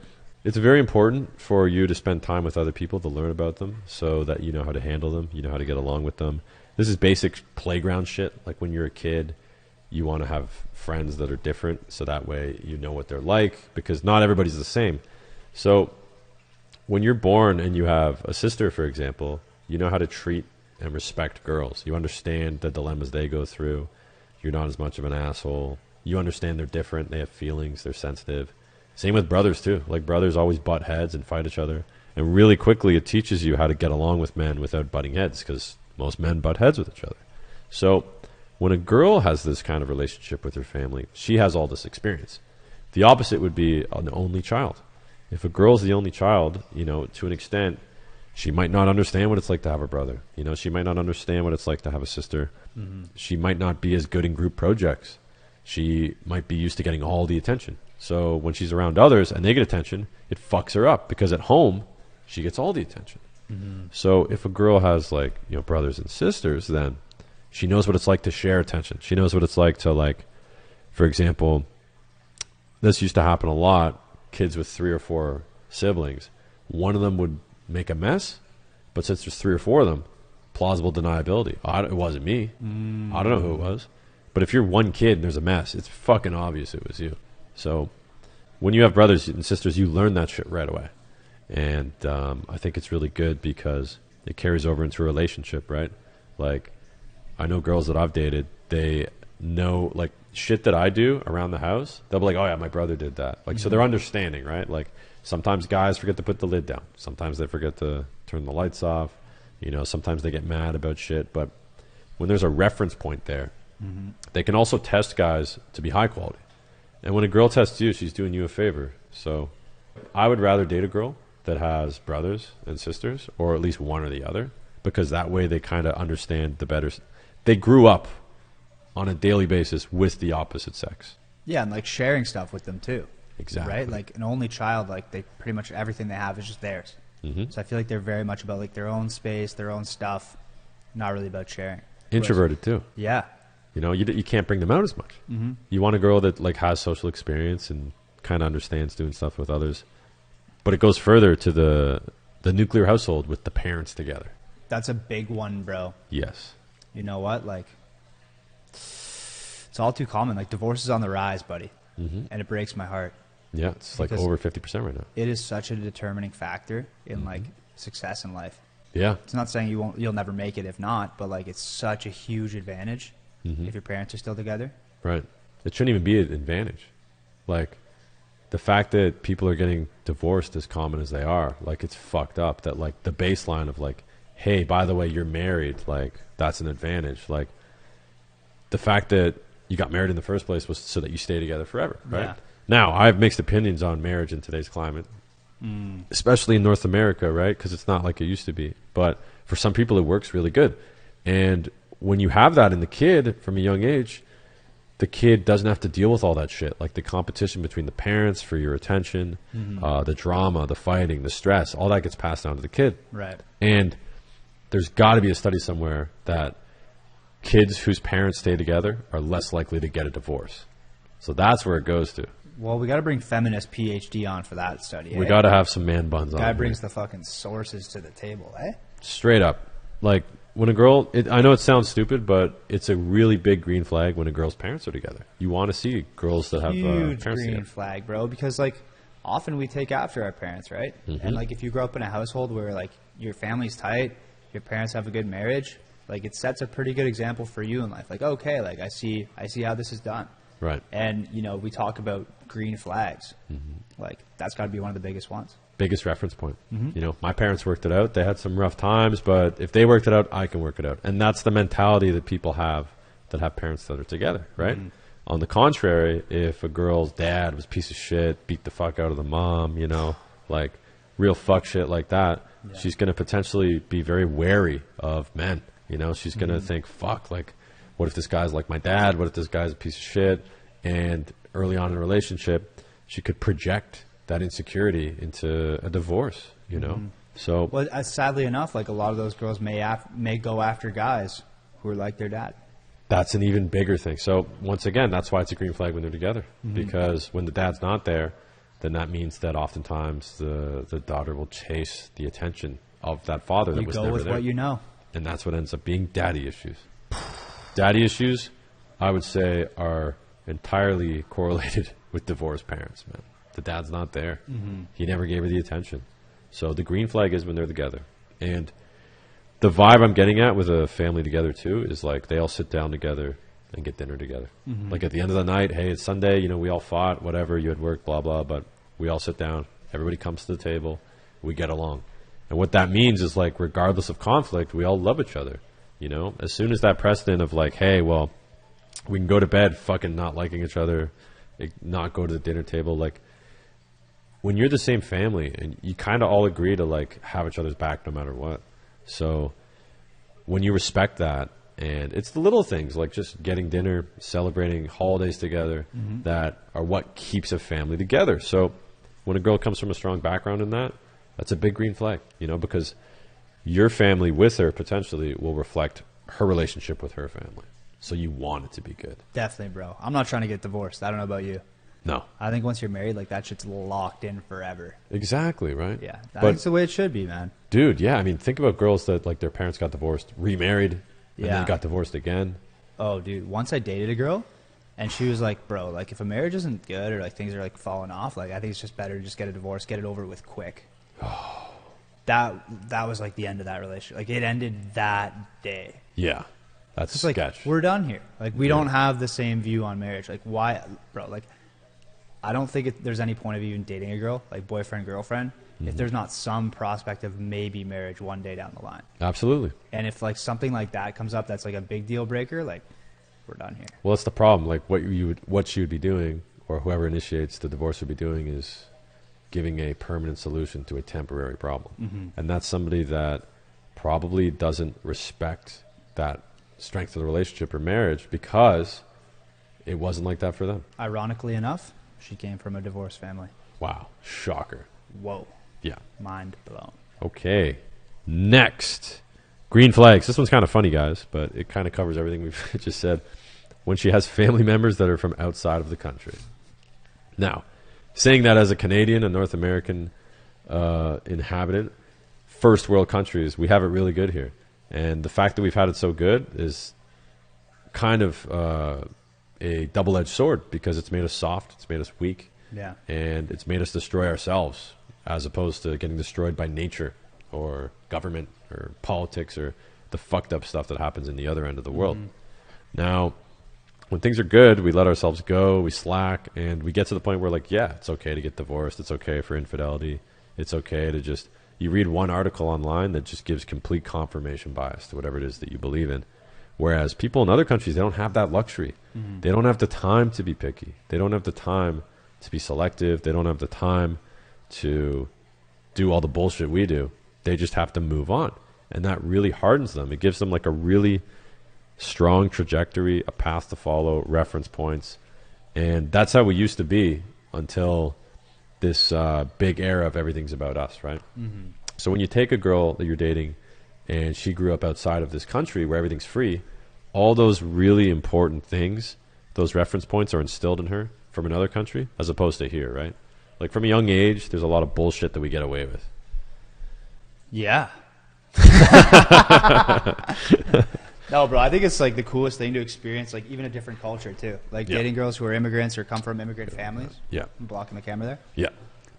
it's very important for you to spend time with other people to learn about them so that you know how to handle them, you know how to get along with them. This is basic playground shit. Like, when you're a kid, you want to have friends that are different so that way you know what they're like, because not everybody's the same. So when you're born and you have a sister, for example, you know how to treat and respect girls. You understand the dilemmas they go through. You're not as much of an asshole. You understand they're different. They have feelings. They're sensitive. Same with brothers, too. Like, brothers always butt heads and fight each other. And really quickly, it teaches you how to get along with men without butting heads, because most men butt heads with each other. So when a girl has this kind of relationship with her family, she has all this experience. The opposite would be an only child. If a girl's the only child, you know, to an extent, she might not understand what it's like to have a brother. You know, she might not understand what it's like to have a sister. She might not be as good in group projects. She might be used to getting all the attention. So when she's around others and they get attention, it fucks her up, because at home, she gets all the attention. So if a girl has, like, you know, brothers and sisters, then she knows what it's like to share attention. She knows what it's like to, like, for example, this used to happen a lot. Kids with 3 or 4 siblings, one of them would make a mess, but since there's 3 or 4 of them, plausible deniability. It wasn't me. I don't know who it was. But if you're one kid and there's a mess, it's fucking obvious it was you. So when you have brothers and sisters, you learn that shit right away. And I think it's really good because it carries over into a relationship, right? Like, I know girls that I've dated, they know, like, shit that I do around the house, they'll be like, oh yeah, my brother did that. Like, so they're understanding, right? Like, sometimes guys forget to put the lid down. Sometimes they forget to turn the lights off. You know, sometimes they get mad about shit. But when there's a reference point there, they can also test guys to be high quality. And when a girl tests you, she's doing you a favor. So I would rather date a girl that has brothers and sisters, or at least one or the other, because that way they kind of understand they grew up on a daily basis with the opposite sex. Yeah, and like sharing stuff with them too. Exactly. Right? Like an only child, like they pretty much everything they have is just theirs. So I feel like they're very much about like their own space, their own stuff, not really about sharing. Introverted too. Yeah. You know, you can't bring them out as much. You want a girl that like has social experience and kind of understands doing stuff with others. But it goes further to the nuclear household with the parents together. That's a big one, bro. Yes. You know what? Like, it's all too common. Like, divorce is on the rise, buddy. And it breaks my heart. Yeah, it's like Because over 50% right now. It is such a determining factor in like success in life. Yeah. It's not saying you'll never make it if not, but like it's such a huge advantage if your parents are still together. Right. It shouldn't even be an advantage. Like, the fact that people are getting divorced as common as they are, like, it's fucked up that, like, the baseline of, like, hey, by the way, you're married, like, that's an advantage. Like, the fact that you got married in the first place was so that you stay together forever, right? Yeah. Now, I have mixed opinions on marriage in today's climate, especially in North America, right? Because it's not like it used to be. But for some people, it works really good. And when you have that in the kid from a young age, the kid doesn't have to deal with all that shit. Like the competition between the parents for your attention, the drama, the fighting, the stress, all that gets passed down to the kid. Right. And there's got to be a study somewhere that kids whose parents stay together are less likely to get a divorce. So that's where it goes to. Well, we got to bring feminist PhD on for that study. We eh? got to have some man buns on. Guy here. brings the fucking sources to the table, eh? Straight up. Like, when a girl, I know it sounds stupid, but it's a really big green flag when a girl's parents are together. You want to see girls that have Huge parents green together. flag, bro. Because like often we take after our parents, right? And like if you grow up in a household where like your family's tight, your parents have a good marriage, like it sets a pretty good example for you in life. Like okay, like I see how this is done. Right. And you know we talk about green flags, like that's got to be one of the biggest ones. Biggest reference point. You know, my parents worked it out. They had some rough times, but if they worked it out, I can work it out. And that's the mentality that people have that have parents that are together, right? On the contrary, if a girl's dad was a piece of shit, beat the fuck out of the mom, you know, like real fuck shit like that, she's going to potentially be very wary of men. You know, she's going to think, fuck, like, what if this guy's like my dad? What if this guy's a piece of shit? And early on in a relationship, she could project that insecurity into a divorce, you know? So, Well, sadly enough, like a lot of those girls may go after guys who are like their dad. that's an even bigger thing. So once again, that's why it's a green flag when they're together, because when the dad's not there, then that means that oftentimes the daughter will chase the attention of that father that You was go never with there. what you know. And that's what ends up being daddy issues. Daddy issues, I would say, are entirely correlated with divorced parents, man. The dad's not there. He never gave her the attention. So the green flag is when they're together. And the vibe I'm getting at with a family together, too, is like they all sit down together and get dinner together. Like at the end of the night, hey, it's Sunday, you know, we all fought, whatever, you had work, blah, blah, but we all sit down. Everybody comes to the table. We get along. And what that means is, like, regardless of conflict, we all love each other. You know, as soon as that precedent of like, hey, well, we can go to bed fucking not liking each other, not go to the dinner table. Like, when you're the same family and you kind of all agree to like have each other's back no matter what. So when you respect that, and it's the little things like just getting dinner, celebrating holidays together that are what keeps a family together. So when a girl comes from a strong background in that, that's a big green flag, you know, because your family with her potentially will reflect her relationship with her family. So you want it to be good. Definitely, bro. I'm not trying to get divorced. I don't know about you. No. I think once you're married, like that shit's locked in forever. Exactly, right? Yeah, I But think it's the way it should be, man. dude, yeah, I mean, think about girls that like their parents got divorced, remarried, and Yeah. then got divorced again. Oh, dude. Once I dated a girl, and she was like, "Bro, like if a marriage isn't good or like things are like falling off, like I think it's just better to just get a divorce, get it over with quick." That was like the end of that relationship. Like it ended that day. Yeah. That's It's like sketch. we're done here. Like we don't have the same view on marriage. Like why, bro? Like I don't think there's any point of even dating a girl, like boyfriend girlfriend, if there's not some prospect of maybe marriage one day down the line. Absolutely. And if like something like that comes up, that's like a big deal breaker. Like we're done here. Well, that's the problem. Like what she would be doing, or whoever initiates the divorce would be doing, is giving a permanent solution to a temporary problem. And that's somebody that probably doesn't respect that strength of the relationship or marriage because it wasn't like that for them. Ironically enough, she came from a divorced family. Wow. Shocker. Whoa. Yeah. Mind blown. Okay. Next. Green flags. This one's kind of funny, guys, but it kind of covers everything we've just said. When she has family members that are from outside of the country. Now, saying that as a Canadian, a North American inhabitant, first world countries, we have it really good here. And the fact that we've had it so good is kind of a double-edged sword because it's made us soft, it's made us weak, Yeah. and it's made us destroy ourselves as opposed to getting destroyed by nature or government or politics or the fucked up stuff that happens in the other end of the world. Now, when things are good, we let ourselves go, we slack, and we get to the point where, like, yeah, it's okay to get divorced, it's okay for infidelity, it's okay to just, you read one article online that just gives complete confirmation bias to whatever it is that you believe in. Whereas people in other countries, they don't have that luxury. They don't have the time to be picky. They don't have the time to be selective. They don't have the time to do all the bullshit we do. They just have to move on. And that really hardens them. It gives them like a really strong trajectory, a path to follow, reference points. And that's how we used to be until this big era of everything's about us, right? So when you take a girl that you're dating and she grew up outside of this country where everything's free, all those really important things, those reference points are instilled in her from another country as opposed to here, right? Like from a young age, there's a lot of bullshit that we get away with. Yeah. No, bro, I think it's like the coolest thing to experience, like even a different culture too. Like Yeah. dating girls who are immigrants or come from immigrant families. Yeah. I'm blocking the camera there. Yeah.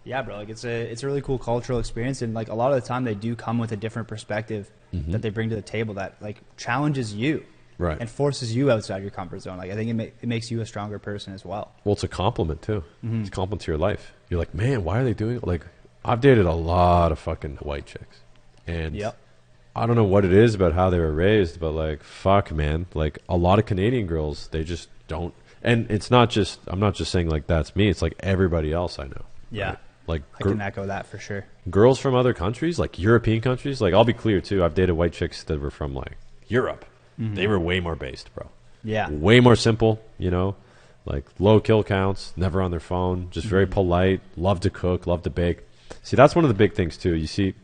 Yeah, bro, like it's a really cool cultural experience, and like a lot of the time they do come with a different perspective that they bring to the table that like challenges you, Right. and forces you outside your comfort zone. Like I think it makes you a stronger person as well. Well, it's a compliment too. It's a compliment to your life. You're like, man, why are they doing it? Like, I've dated a lot of fucking white chicks, and Yep. I don't know what it is about how they were raised, but like, fuck, man, like a lot of Canadian girls, they just don't. And it's not just, I'm not just saying like that's me. It's like everybody else I know. Yeah. right? Like I can echo that for sure. girls from other countries, like European countries. Like, I'll be clear too. I've dated white chicks that were from like Europe. They were way more based, bro. Yeah. Way more simple, you know, like low kill counts, never on their phone, just very polite, love to cook, love to bake. See, that's one of the big things too. You see,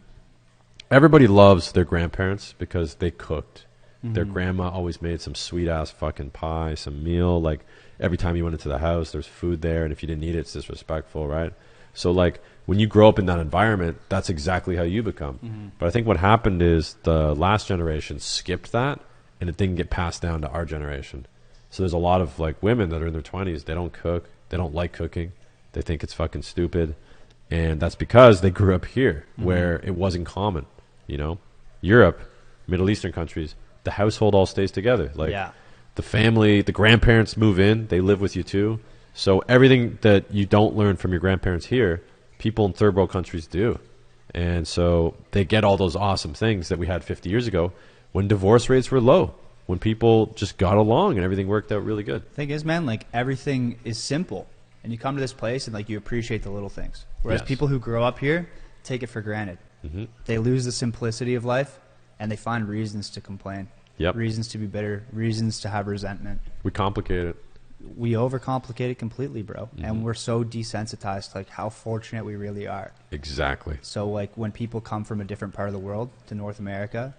everybody loves their grandparents because they cooked. Their grandma always made some sweet ass fucking pie, some meal. Like every time you went into the house, there's food there, and if you didn't eat it, it's disrespectful, right? So like when you grow up in that environment, that's exactly how you become. But I think what happened is the last generation skipped that, and it didn't get passed down to our generation. So there's a lot of like women that are in their 20s, they don't cook, they don't like cooking, they think it's fucking stupid, and that's because they grew up here where it wasn't common. You know, Europe, Middle Eastern countries, the household all stays together. Like Yeah. the family, the grandparents move in, they live with you too. So everything that you don't learn from your grandparents here, people in third world countries do. And so they get all those awesome things that we had 50 years ago when divorce rates were low, when people just got along and everything worked out really good. Thing is, man, like everything is simple, and you come to this place and like you appreciate the little things. Whereas Yes. people who grow up here take it for granted. They lose the simplicity of life, and they find reasons to complain. Yep. Reasons to be bitter. Reasons to have resentment. We complicate it. We overcomplicate it completely, bro. And we're so desensitized to like how fortunate we really are. Exactly. So like when people come from a different part of the world to North America,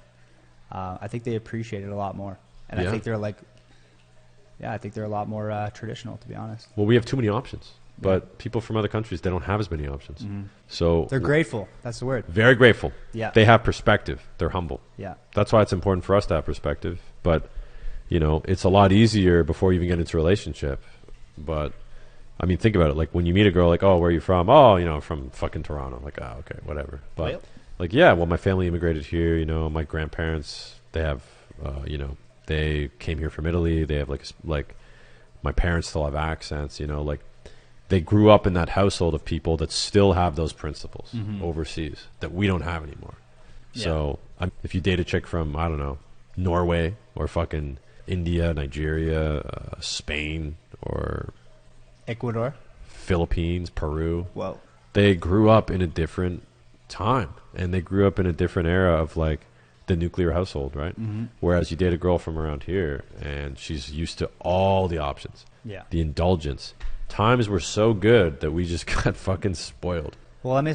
I think they appreciate it a lot more. And Yeah. I think they're like, yeah, I think they're a lot more traditional, to be honest. Well, we have too many options, but people from other countries, they don't have as many options. So They're grateful. That's the word. very grateful. Yeah. They have perspective. They're humble. Yeah. That's why it's important for us to have perspective. But, you know, it's a lot easier before you even get into a relationship. But, I mean, think about it. Like, when you meet a girl, like, oh, where are you from? Oh, you know, from fucking Toronto. I'm like, oh, okay, whatever. But, Well. like, yeah, well, my family immigrated here. You know, my grandparents, they have, you know, they came here from Italy. They have, like, my parents still have accents, you know, like, they grew up in that household of people that still have those principles overseas that we don't have anymore. Yeah. So if you date a chick from, I don't know, Norway or fucking India, Nigeria, Spain, or Ecuador. Philippines, Peru, Whoa. they grew up in a different time, and they grew up in a different era of like the nuclear household, right? Whereas you date a girl from around here and she's used to all the options, Yeah. the indulgence. Times were so good that we just got fucking spoiled. Well, let me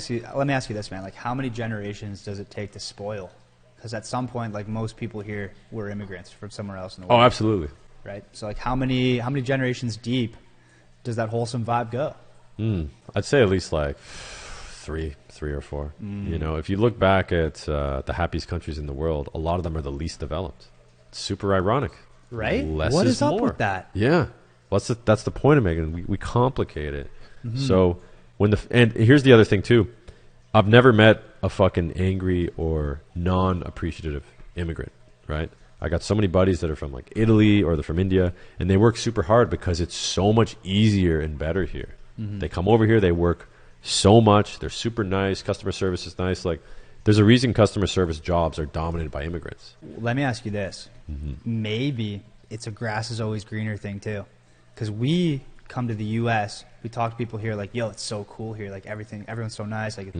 ask you this, man. Like, how many generations does it take to spoil? Because at some point, like, most people here were immigrants from somewhere else in the Oh, world, absolutely. right? So, like, how many generations deep does that wholesome vibe go? I'd say at least like three or four. You know, if you look back at the happiest countries in the world, a lot of them are the least developed. It's super ironic, Right? Less What is is up more. with that? Yeah, well, that's the point of making. We complicate it. So when and here's the other thing too. I've never met a fucking angry or non-appreciative immigrant. Right? I got so many buddies that are from like Italy or they're from India, and they work super hard because it's so much easier and better here. They come over here, they work so much. They're super nice. Customer service is nice. Like, there's a reason customer service jobs are dominated by immigrants. Let me ask you this. Maybe it's a grass is always greener thing, too. Because we come to the U.S., we talk to people here like, yo, it's so cool here. Like, everyone's so nice. Like,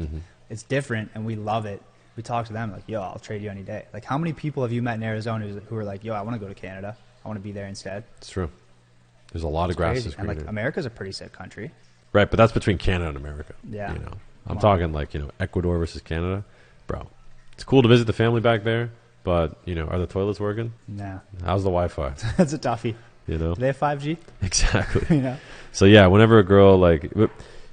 it's different, and we love it. We talk to them like, yo, I'll trade you any day. Like, how many people have you met in Arizona who are like, yo, I want to go to Canada. I want to be there instead. It's true. There's a lot of grass Crazy. is And, greener. like, America's a pretty sick country. Right, but that's between Canada and America. Yeah. You know, I'm Come on. talking like, you know, Ecuador versus Canada. Bro, it's cool to visit the family back there, but, you know, are the toilets working? Nah. How's the Wi-Fi? That's a toughie. You know? Do they have 5G? Exactly. You know? So yeah, whenever a girl like,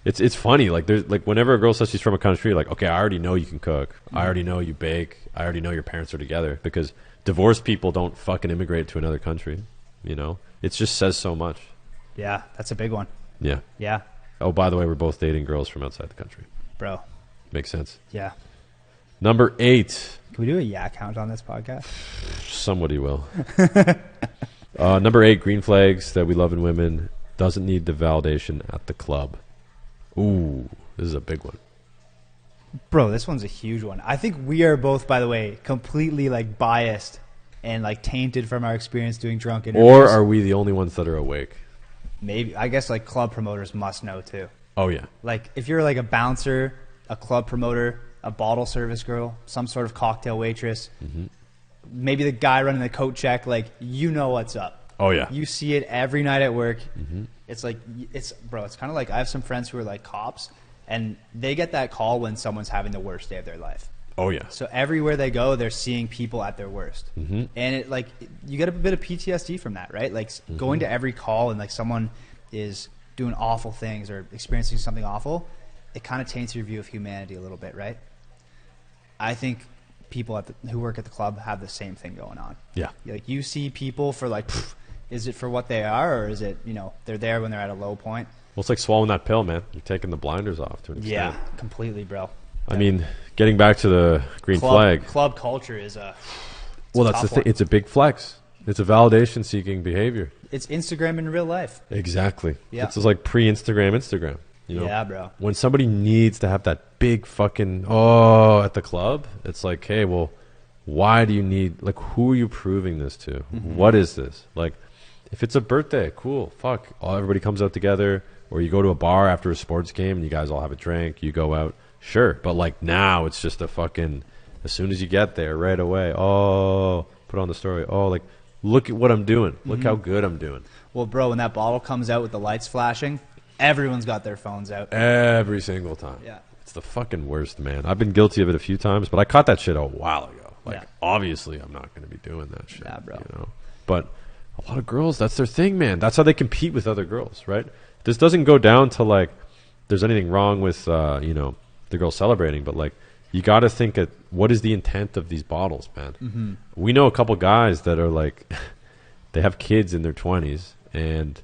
it's funny. Like there's like whenever a girl says she's from a country, like, okay, I already know you can cook. I already know you bake. I already know your parents are together, because divorced people don't fucking immigrate to another country. You know, it just says so much. Yeah, that's a big one. Yeah. Yeah, Oh, by the way, we're both dating girls from outside the country. bro. Makes sense. Yeah. Number 8. Can we do a yeah count on this podcast? Somebody will. Number 8, green flags that we love in women. Doesn't need the validation at the club. Ooh, this is a big one. Bro, this one's a huge one. I think we are both, by the way, completely like biased and like tainted from our experience doing drunk interviews. Or are we the only ones that are awake? Maybe. I guess like club promoters must know too. Oh, yeah. Like if you're like a bouncer, a club promoter, a bottle service girl, some sort of cocktail waitress, maybe the guy running the coat check, like you know what's up. Oh, yeah. You see it every night at work. It's like, bro, it's kind of like I have some friends who are like cops, and they get that call when someone's having the worst day of their life. Oh, yeah. So everywhere they go, they're seeing people at their worst. And it like, you get a bit of PTSD from that, right? Like going to every call and like someone is doing awful things or experiencing something awful, it kind of taints your view of humanity a little bit, right? I think people who work at the club have the same thing going on. Yeah. Like you see people for like, is it for what they are, or is it, you know, they're there when they're at a low point? Well, it's like swallowing that pill, man. You're taking the blinders off to an extent. Yeah, completely, bro. I mean, getting back to the green flag. Club culture is a Well, that's the thing. It's a big flex. It's a validation-seeking behavior. It's Instagram in real life. Exactly. Yeah. It's just like Instagram. You know? Yeah, bro. When somebody needs to have that big fucking at the club, it's like, hey, well, why do you need, like, who are you proving this to? What is this? Like, if it's a birthday, cool, fuck. Everybody comes out together, or you go to a bar after a sports game and you guys all have a drink, you go out, sure. But like now it's just a fucking, as soon as you get there, right away, put on the story, like, look at what I'm doing. Look how good I'm doing. Well, bro, when that bottle comes out with the lights flashing, everyone's got their phones out. Every single time. Yeah. It's the fucking worst, man. I've been guilty of it a few times, but I caught that shit a while ago. Like, Yeah. obviously, I'm not going to be doing that shit. Yeah, bro. You know? But a lot of girls, that's their thing, man. That's how they compete with other girls, right? This doesn't go down to, like, there's anything wrong with, the girl celebrating, but, like, you got to think at what is the intent of these bottles, man? We know a couple guys that are, like, they have kids in their 20s, and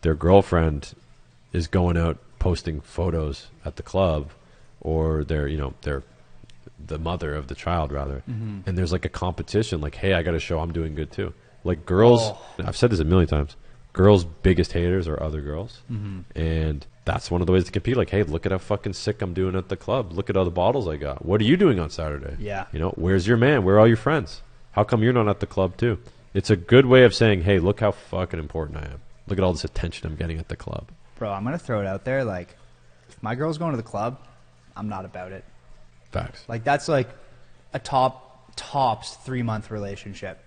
their girlfriend is going out posting photos at the club, or they're the mother of the child rather, and there's like a competition, like, hey, I got to show I'm doing good too. Like girls, I've said this a million times, girls' biggest haters are other girls, and that's one of the ways to compete. Like, hey, look at how fucking sick I'm doing at the club. Look at all the bottles I got. What are you doing on Saturday? Yeah. You know, where's your man? Where are all your friends? How come you're not at the club too? It's a good way of saying, hey, look how fucking important I am. Look at all this attention I'm getting at the club. Bro, I'm going to throw it out there. Like, if my girl's going to the club, I'm not about it. Facts. Like, that's like a top tops 3-month relationship.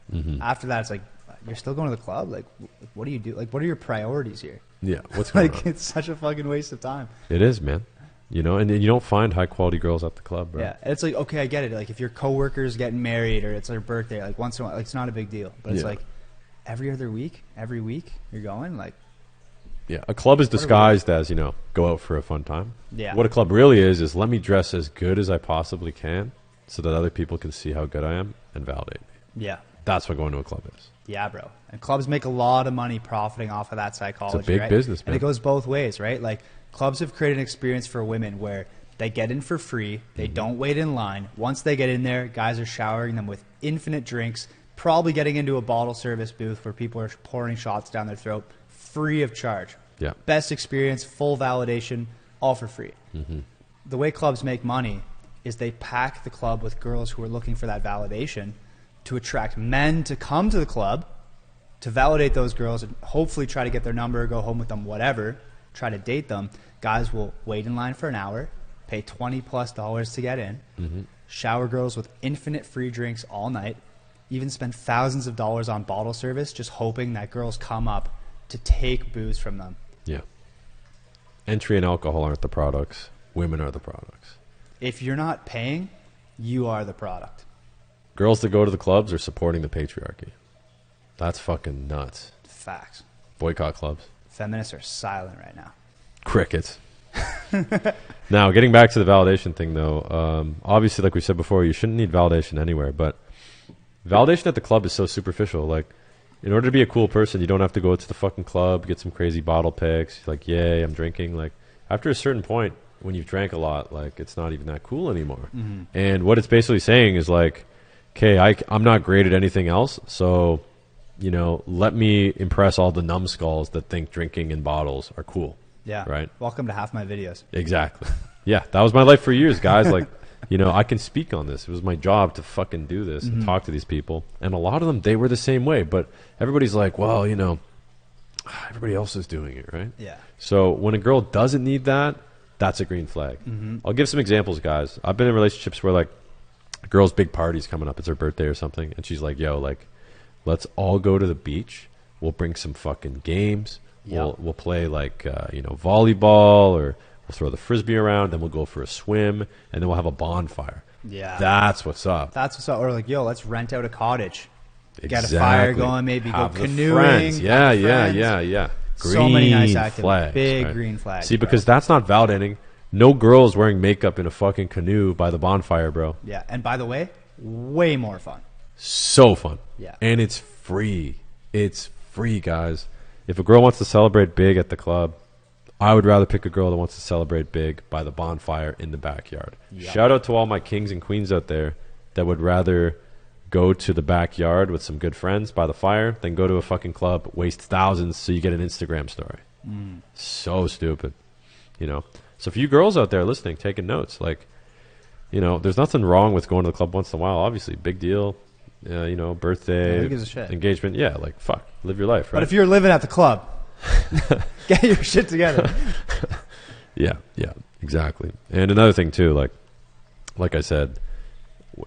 After that, it's like, you're still going to the club? Like, what do you do? Like, what are your priorities here? Yeah, what's going Like, on? it's such a fucking waste of time. It is, man. You know, and you don't find high quality girls at the club, bro. Yeah, and it's like, okay, I get it. Like, if your coworker's getting married or it's their birthday, like once in a while, like, it's not a big deal. But it's Yeah. like every other week, every week you're going. Like, Yeah, a club is disguised as, you know, go out for a fun time. Yeah. What a club really is let me dress as good as I possibly can so that other people can see how good I am and validate me. yeah, That's what going to a club is. yeah, bro. And clubs make a lot of money profiting off of that psychology. It's a big right? business, and it man. goes both ways, right? Like, clubs have created an experience for women where they get in for free, they don't wait in line. Once they get in there, guys are showering them with infinite drinks, probably getting into a bottle service booth where people are pouring shots down their throat, free of charge. Yeah. Best experience, full validation, all for free. The way clubs make money is they pack the club with girls who are looking for that validation to attract men to come to the club, to validate those girls and hopefully try to get their number, go home with them, whatever, try to date them. Guys will wait in line for an hour, pay $20+ to get in, shower girls with infinite free drinks all night, even spend thousands of dollars on bottle service just hoping that girls come up to take booze from them. Yeah. Entry and alcohol aren't the products. Women are the products. If you're not paying, you are the product. Girls that go to the clubs are supporting the patriarchy. That's fucking nuts. Facts. Boycott clubs. Feminists are silent right now. Crickets. Now, getting back to the validation thing, though, obviously, like we said before, you shouldn't need validation anywhere, but validation at the club is so superficial. Like, in order to be a cool person, you don't have to go to the fucking club, get some crazy bottle pics, like, yay, I'm drinking. Like, after a certain point, when you've drank a lot, like, it's not even that cool anymore. And what it's basically saying is, like, okay, I'm not great at anything else, so, you know, let me impress all the numbskulls that think drinking in bottles are cool. Yeah. Right. Welcome to half my videos. Exactly. Yeah, that was my life for years, guys. Like, you know, I can speak on this. It was my job to fucking do this and talk to these people. And a lot of them, they were the same way. But everybody's like, well, you know, everybody else is doing it, right? Yeah. So when a girl doesn't need that, that's a green flag. I'll give some examples, guys. I've been in relationships where, like, a girl's big party's coming up. It's her birthday or something. And she's like, yo, like, let's all go to the beach. We'll bring some fucking games. We'll play, like, you know, volleyball, or we'll throw the frisbee around. Then we'll go for a swim. And then we'll have a bonfire. Yeah. That's what's up. That's what's up. Or like, yo, let's rent out a cottage. Get a Exactly. fire going, maybe Have go the canoeing. friends. Yeah, have yeah, friends. yeah. So many nice Green activities. flags, Big right? green flags. See, bro. because that's not validating. No girls wearing makeup in a fucking canoe by the bonfire, bro. Yeah. And by the way, way more fun. So fun. Yeah. And it's free. It's free, guys. If a girl wants to celebrate big at the club, I would rather pick a girl that wants to celebrate big by the bonfire in the backyard. Yeah. Shout out to all my kings and queens out there that would rather go to the backyard with some good friends by the fire than go to a fucking club, waste thousands so you get an Instagram story. So stupid. You know? So for you girls out there listening, taking notes, like, you know, there's nothing wrong with going to the club once in a while. Obviously, big deal. You know, birthday, Yeah, who gives a shit? engagement. Yeah, like, fuck. Live your life, right? But if you're living at the club, get your shit together. Yeah, exactly. And another thing too, like I said,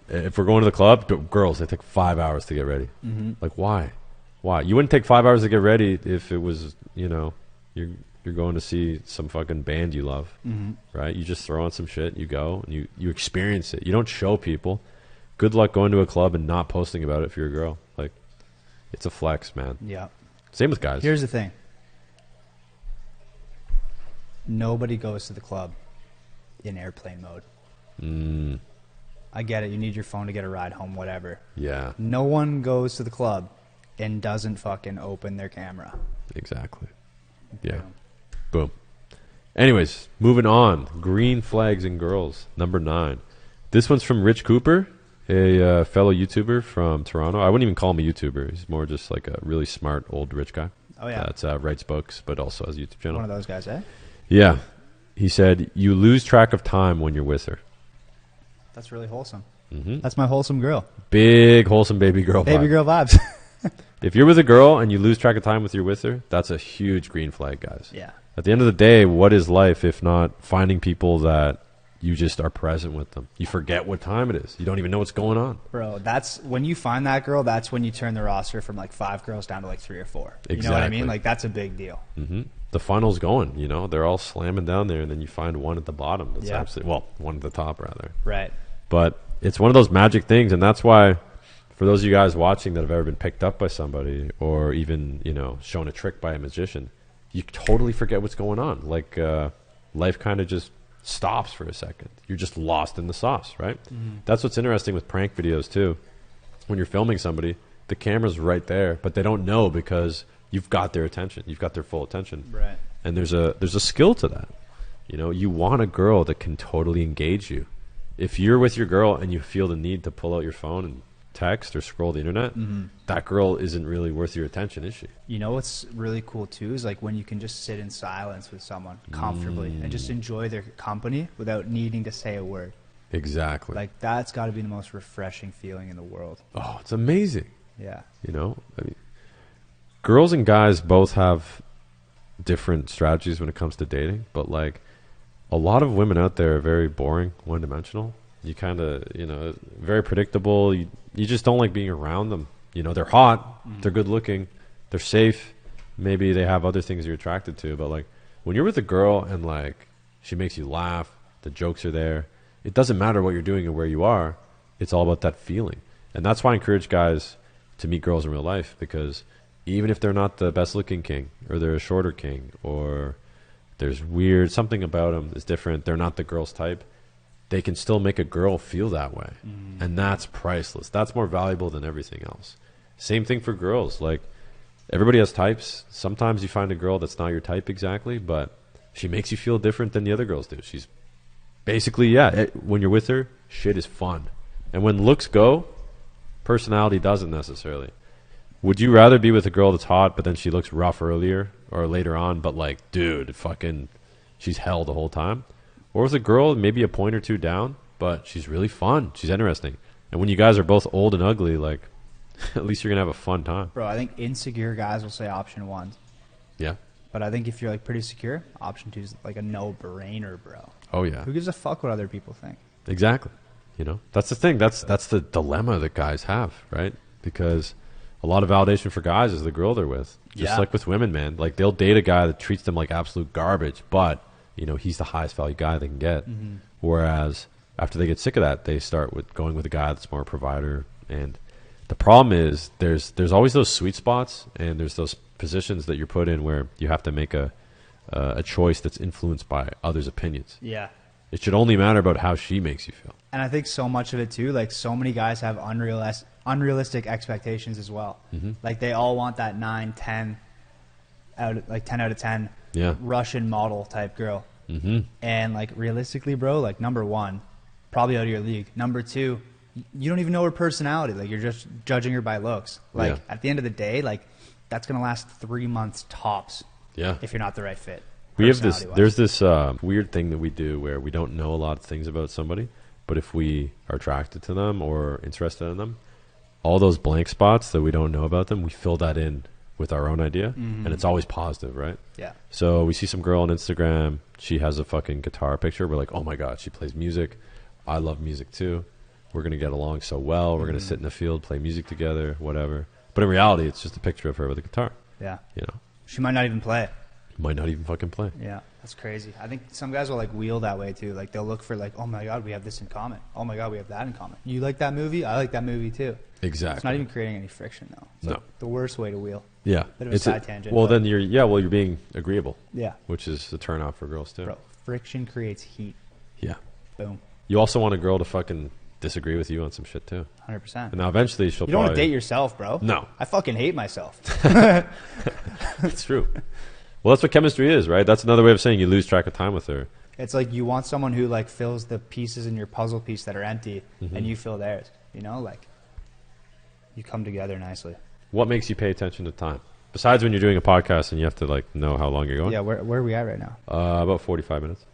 if we're going to the club, girls, they take 5 hours to get ready. Like, why? You wouldn't take 5 hours to get ready if it was, you know, you're going to see some fucking band you love, right? You just throw on some shit, you go, and you experience it. You don't show people. Good luck going to a club and not posting about it if you're a girl. Like, it's a flex, man. Yeah. Same with guys. Here's the thing. Nobody goes to the club in airplane mode. I get it. You need your phone to get a ride home, whatever. Yeah, No one goes to the club and doesn't fucking open their camera. exactly. Yeah. Boom. Anyways, moving on. Green flags in girls. Number 9. This one's from Rich Cooper, a fellow YouTuber from Toronto. I wouldn't even call him a YouTuber. He's more just like a really smart old rich guy. Oh, yeah. That's writes books, but also has a YouTube channel. One of those guys, eh? Yeah. He said, you lose track of time when you're with her. That's really wholesome. Mm-hmm. That's my wholesome girl. Big, wholesome baby girl Baby vibe. girl vibes. If you're with a girl and you lose track of time with you're with her, that's a huge green flag, guys. Yeah. At the end of the day, what is life if not finding people that you just are present with them. You forget what time it is. You don't even know what's going on. Bro, that's when you find that girl, that's when you turn the roster from like 5 girls down to like 3 or 4. You know what I mean? Exactly. Like, that's a big deal. The funnel's going, you know, they're all slamming down there, and then you find one at the bottom. That's Yeah. absolutely, well, one at the top rather. Right. But it's one of those magic things, and that's why, for those of you guys watching that have ever been picked up by somebody, or even, you know, shown a trick by a magician, you totally forget what's going on. Like, life kind of just stops for a second. You're just lost in the sauce, right? That's what's interesting with prank videos too. When you're filming somebody, the camera's right there, but they don't know because you've got their attention. You've got their full attention. Right. And there's a skill to that. You know, you want a girl that can totally engage you. If you're with your girl and you feel the need to pull out your phone and text or scroll the internet, that girl isn't really worth your attention, is she? You know what's really cool too is like when you can just sit in silence with someone comfortably and just enjoy their company without needing to say a word. Exactly. Like, that's got to be the most refreshing feeling in the world. oh, it's amazing. Yeah. You know, I mean, girls and guys both have different strategies when it comes to dating, but like a lot of women out there are very boring, one-dimensional. You kind of, you know, very predictable. You just don't like being around them. You know, they're hot, they're good looking, they're safe. Maybe they have other things you're attracted to, but like when you're with a girl and like she makes you laugh, the jokes are there. It doesn't matter what you're doing or where you are. It's all about that feeling. And that's why I encourage guys to meet girls in real life, because even if they're not the best looking king, or they're a shorter king, or there's weird, something about them is different, they're not the girl's type, they can still make a girl feel that way. And that's priceless. That's more valuable than everything else. Same thing for girls. Like, everybody has types. Sometimes you find a girl that's not your type exactly, but she makes you feel different than the other girls do. She's basically, when you're with her, shit is fun. And when looks go, personality doesn't necessarily. Would you rather be with a girl that's hot, but then she looks rough earlier or later on, but like, dude, fucking, she's hell the whole time? Or with a girl, maybe a point or two down, but she's really fun. She's interesting. And when you guys are both old and ugly, like, at least you're going to have a fun time. Bro, I think insecure guys will say option 1. Yeah. But I think if you're like pretty secure, option 2 is like a no-brainer, bro. Oh, yeah. Who gives a fuck what other people think? Exactly. You know, that's the thing. That's the dilemma that guys have, right? Because a lot of validation for guys is the girl they're with. Just Yeah. like with women, man. Like, they'll date a guy that treats them like absolute garbage, but, you know, he's the highest value guy they can get. Whereas after they get sick of that, they start with going with a guy that's more a provider. And the problem is there's always those sweet spots, and there's those positions that you're put in where you have to make a choice that's influenced by others' opinions. Yeah. It should only matter about how she makes you feel. And I think so much of it too, like so many guys have unrealistic expectations as well. Like they all want that 9, 10 10 out of 10 Yeah. Russian model type girl. And like realistically, bro, like number 1, probably out of your league. Number 2, you don't even know her personality. Like you're just judging her by looks. Like Yeah. at the end of the day, like that's going to last 3 months tops Yeah. if you're not the right fit. We have this. personality-wise. There's this weird thing that we do where we don't know a lot of things about somebody, but if we are attracted to them or interested in them, all those blank spots that we don't know about them, we fill that in with our own idea, and it's always positive, right? Yeah. So we see some girl on Instagram. She has a fucking guitar picture. We're like, oh my god, she plays music. I love music too. We're gonna get along so well. We're gonna sit in the field, play music together, whatever. But in reality, it's just a picture of her with a guitar. Yeah. You know, She might not even play it. might not even fucking play. Yeah, that's crazy. I think some guys will like wheel that way too. Like they'll look for like, oh my god, we have this in common. Oh my god, we have that in common. You like that movie? I like that movie too. Exactly. It's not even creating any friction though. It's No. like the worst way to wheel. Yeah. Bit of a side tangent, Well, but- then you're being agreeable, Yeah, which is a turn off for girls too. bro. Friction creates heat. Yeah. Boom. You also want a girl to fucking disagree with you on some shit too. 100%. And now eventually she'll You don't want to probably date yourself, bro. No. I fucking hate myself. It's true. Well, that's what chemistry is, right? That's another way of saying you lose track of time with her. It's like you want someone who like fills the pieces in your puzzle piece that are empty, and you fill theirs. You know, like you come together nicely. What makes you pay attention to time? Besides when you're doing a podcast and you have to like know how long you're going. Yeah, where are we at right now, About 45 minutes.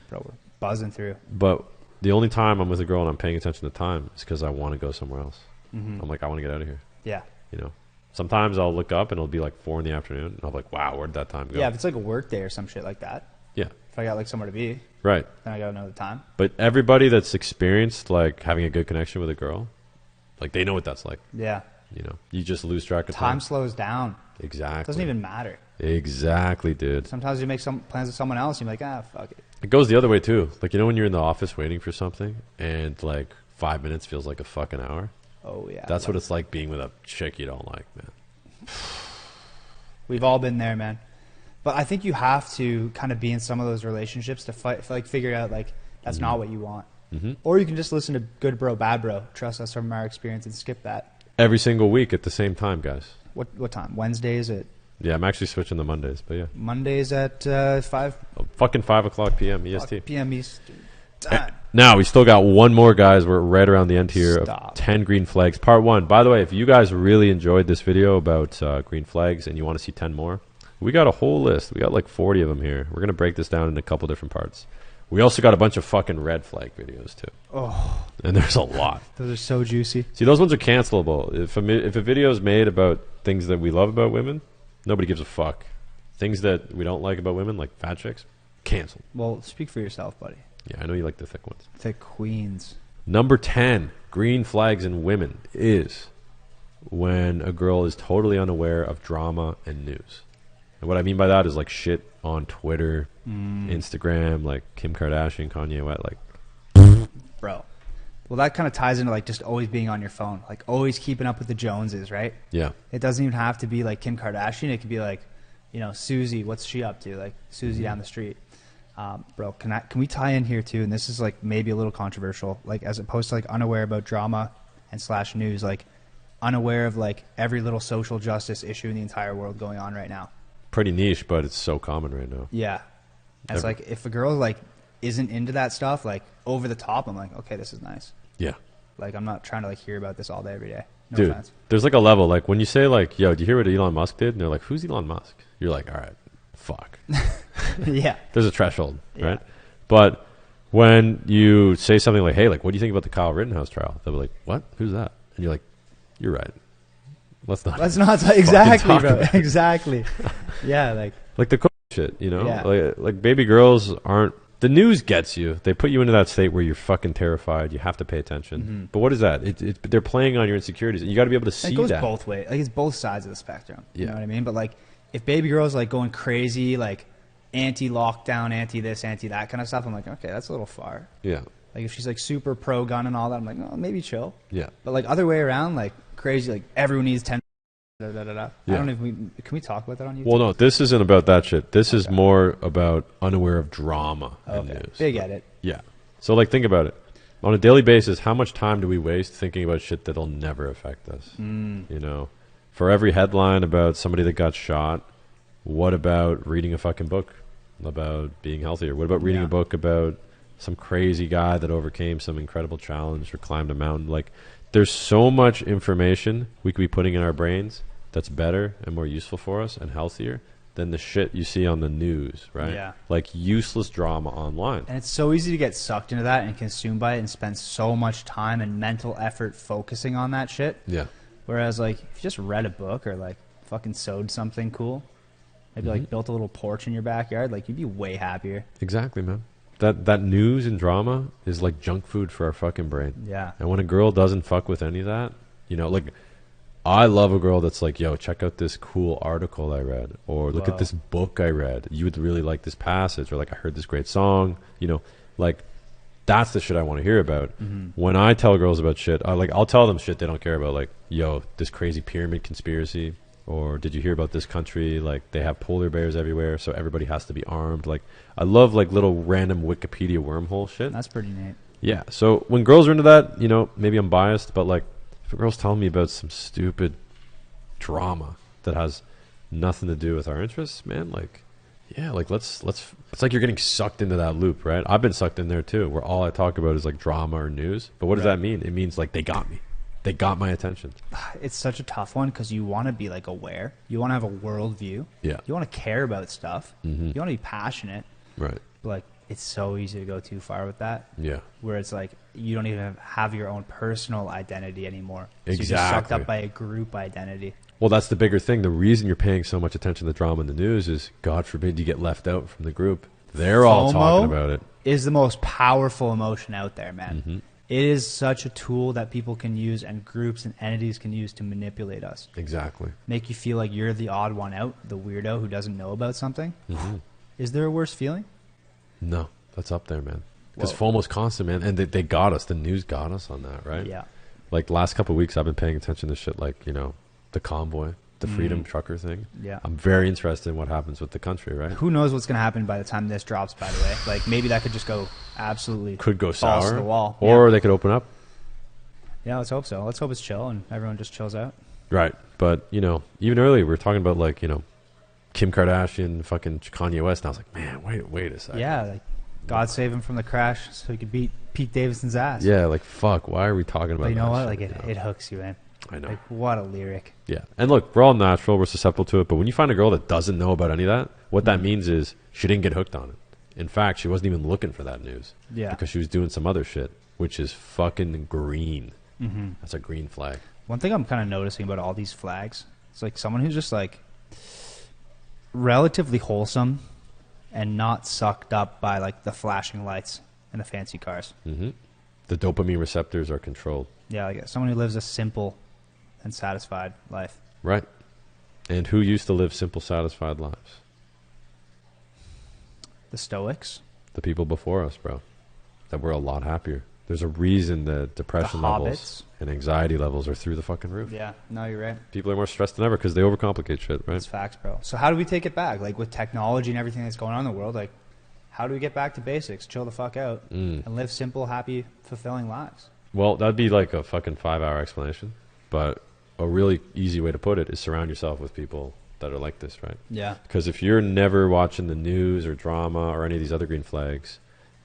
bro? We're buzzing through. But the only time I'm with a girl and I'm paying attention to time is because I want to go somewhere else. I'm like, I want to get out of here. Yeah. You know, sometimes I'll look up and it'll be like 4 in the afternoon, and I'll be like, wow, where'd that time go? Yeah, if it's like a work day or some shit like that. Yeah. If I got like somewhere to be, Right. then I gotta know the time. But everybody that's experienced like having a good connection with a girl, like they know what that's like. Yeah. You know, you just lose track of Time time. slows down. Exactly. It doesn't even matter. Exactly, dude. Sometimes you make some plans with someone else, and you're like, fuck it. It goes the other way too. Like, you know when you're in the office waiting for something and like 5 minutes feels like a fucking hour? Oh, yeah. That's what it's like being with a chick you don't like, man. We've all been there, man. But I think you have to kind of be in some of those relationships to figure out, like, that's not what you want. Mm-hmm. Or you can just listen to Good Bro, Bad Bro. Trust us from our experience and skip that. Every single week at the same time, guys. What time? Wednesdays at Yeah, I'm actually switching to Mondays, but yeah. Mondays at 5 Fucking 5 o'clock p.m. EST. p.m. Eastern time. Now, we still got one more, guys. We're right around the end here Stop. of 10 green flags. Part 1. By the way, if you guys really enjoyed this video about green flags and you want to see 10 more, we got a whole list. We got like 40 of them here. We're going to break this down in a couple different parts. We also got a bunch of fucking red flag videos, too. Oh, And there's a lot. those are so juicy. See, those ones are cancelable. If a video is made about things that we love about women, nobody gives a fuck. Things that we don't like about women, like fat chicks, canceled. Well, speak for yourself, buddy. Yeah, I know you like the thick ones. The queens. Number 10, green flags in women, is when a girl is totally unaware of drama and news. And what I mean by that is like shit on Twitter, Instagram, like Kim Kardashian, Kanye West, like, Bro. Well, that kind of ties into like just always being on your phone, like always keeping up with the Joneses, right? yeah. It doesn't even have to be like Kim Kardashian. It could be like, you know, Susie. What's she up to? Like Susie down the street. Bro, can we tie in here too? And this is like maybe a little controversial, like as opposed to like unaware about drama and / news, like unaware of like every little social justice issue in the entire world going on right now. Pretty niche, but it's so common right now. Yeah. It's like if a girl like isn't into that stuff, like over the top, I'm like, okay, this is nice. Yeah. Like I'm not trying to like hear about this all day, every day. No Dude, offense. there's like a level, like when you say like, yo, do you hear what Elon Musk did? And they're like, who's Elon Musk? You're like, all right, fuck. Yeah. There's a threshold, Yeah. right? But when you say something like, hey, like, what do you think about the Kyle Rittenhouse trial? They'll be like, what? Who's that? And you're like, you're right. Let's not. Let's not exactly, talk bro. about it. Exactly. Yeah, like the cool shit, you know? Yeah. Like baby girls aren't. The news gets you. They put you into that state where you're fucking terrified. You have to pay attention. But what is that? They're playing on your insecurities. You got to be able to see it goes that. both ways. Like it's both sides of the spectrum. You Yeah. know what I mean? But like if baby girl's like going crazy, like anti-lockdown, anti-this, anti-that kind of stuff, I'm like, okay, that's a little far. Yeah. Like if she's like super pro-gun and all that, I'm like, oh, maybe chill. Yeah. But like other way around, like crazy, like everyone needs 10. Da, da, da, da. Yeah. I don't know if can we talk about that on YouTube? Well, no, this isn't about that shit. This is more about unaware of drama and Okay. news. Big edit. Yeah. So, like, think about it. On a daily basis, how much time do we waste thinking about shit that'll never affect us? You know, for every headline about somebody that got shot, what about reading a fucking book about being healthier? What about reading Yeah. a book about some crazy guy that overcame some incredible challenge or climbed a mountain? Like, there's so much information we could be putting in our brains that's better and more useful for us and healthier than the shit you see on the news, right? Yeah. Like useless drama online. And it's so easy to get sucked into that and consumed by it and spend so much time and mental effort focusing on that shit. Yeah. Whereas, like, if you just read a book or, like, fucking sewed something cool, maybe, like, built a little porch in your backyard, like, you'd be way happier. Exactly, man. That news and drama is like junk food for our fucking brain. Yeah. And when a girl doesn't fuck with any of that, you know, like, I love a girl that's like, yo, check out this cool article I read, or look Wow. at this book I read. You would really like this passage, or like, I heard this great song, you know, like, that's the shit I want to hear about. When I tell girls about shit, I'll tell them shit they don't care about, like, yo, this crazy pyramid conspiracy, or did you hear about this country? Like, they have polar bears everywhere, so everybody has to be armed. Like, I love like little random Wikipedia wormhole shit. That's pretty neat. Yeah. So when girls are into that, you know, maybe I'm biased, but like, if a girl's telling me about some stupid drama that has nothing to do with our interests, man, like, yeah, like let's. It's like you're getting sucked into that loop, right? I've been sucked in there too, where all I talk about is like drama or news. But what does Right. that mean? It means like they got me. They got my attention. It's such a tough one because you want to be, like, aware. You want to have a worldview. Yeah. You want to care about stuff. Mhm. You want to be passionate. Right. But, like, it's so easy to go too far with that. Yeah. Where it's like you don't even have your own personal identity anymore. So you're just sucked Exactly. up by a group identity. Well, that's the bigger thing. The reason you're paying so much attention to drama in the news is, God forbid, you get left out from the group They're all FOMO talking about it. is the most powerful emotion out there, man. It is such a tool that people can use and groups and entities can use to manipulate us. Exactly. Make you feel like you're the odd one out, the weirdo who doesn't know about something. Is there a worse feeling? No, that's up there, man. Because Whoa. FOMO's constant, man. And they got us. The news got us on that, right? Yeah. Like, last couple of weeks, I've been paying attention to shit like, you know, the convoy, the Freedom Trucker thing. Yeah. I'm very interested in what happens with the country, right? Who knows what's going to happen by the time this drops, by the way. Like, maybe that could just go absolutely Could go balls sour. to the wall. Or they could open up. Yeah, let's hope so. Let's hope it's chill and everyone just chills out. Right. But, you know, even earlier, we were talking about, like, you know, Kim Kardashian, fucking Kanye West. And I was like, man, wait a second. Yeah, like, God save him from the crash so he could beat Pete Davidson's ass. Yeah, like, fuck, why are we talking about But you know that what? shit, Like, you know? it hooks you in. I know. Like, what a lyric. Yeah. And look, we're all natural. We're susceptible to it. But when you find a girl that doesn't know about any of that, what that means is she didn't get hooked on it. In fact, she wasn't even looking for that news. Yeah. Because she was doing some other shit, which is fucking green. That's a green flag. One thing I'm kind of noticing about all these flags, it's like someone who's just like relatively wholesome and not sucked up by like the flashing lights and the fancy cars. The dopamine receptors are controlled. Yeah, like someone who lives a simple and satisfied life. Right. And who used to live simple, satisfied lives? The Stoics, The people before us, bro. That were a lot happier. There's a reason that depression The levels and anxiety levels are through the fucking roof. yeah, no, you're right. People are more stressed than ever because they overcomplicate shit, right? It's facts, bro. So how do we take it back? Like with technology and everything that's going on in the world, like how do we get back to basics, chill the fuck out, and live simple, happy, fulfilling lives? Well, that'd be like a fucking 5-hour explanation. But a really easy way to put it is surround yourself with people that are like this, right? Yeah. Because if you're never watching the news or drama or any of these other green flags,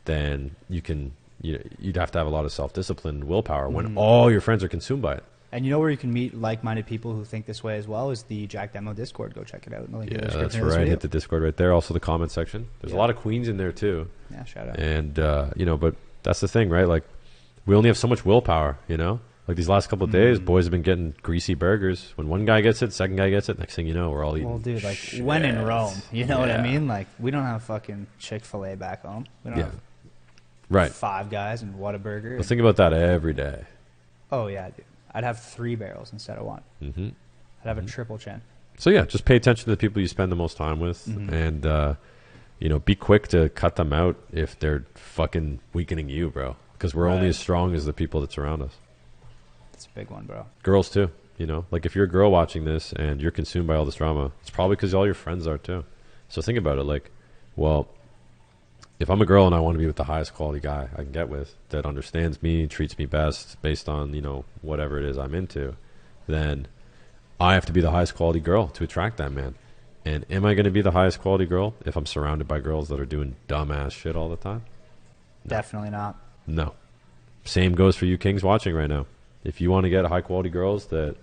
then you'd have to have a lot of self-discipline and willpower when all your friends are consumed by it. And you know where you can meet like-minded people who think this way as well is the Jack Demo Discord. Go check it out. In the link in the Yeah, description that's of this right. video. Hit the Discord right there. Also the comment section. There's a Yeah. lot of queens in there too. Yeah, shout out. And, you know, but that's the thing, right? Like, we only have so much willpower, you know? Like, these last couple of days, boys have been getting greasy burgers. When one guy gets it, second guy gets it, next thing you know, we're all eating. Well, dude, like shit. when in Rome, you know what I Yeah. mean? Like we don't have fucking Chick-fil-A back home. We don't Yeah. have Right. Five Guys and Whataburger. Let's think about that every day. Oh yeah, dude. I'd have 3 barrels instead of 1. Mm-hmm. I'd have a triple chin. So, yeah, just pay attention to the people you spend the most time with. And, you know, be quick to cut them out if they're fucking weakening you, bro. Because we're only Right. as strong as the people that surround us. That's a big one, bro. Girls, too. You know, like if you're a girl watching this and you're consumed by all this drama, it's probably because all your friends are, too. So think about it. Like, well, if I'm a girl and I want to be with the highest quality guy I can get with that understands me, treats me best based on, you know, whatever it is I'm into, then I have to be the highest quality girl to attract that man. And am I going to be the highest quality girl if I'm surrounded by girls that are doing dumbass shit all the time? Definitely not. No. Same goes for you kings watching right now. If you want to get high quality girls that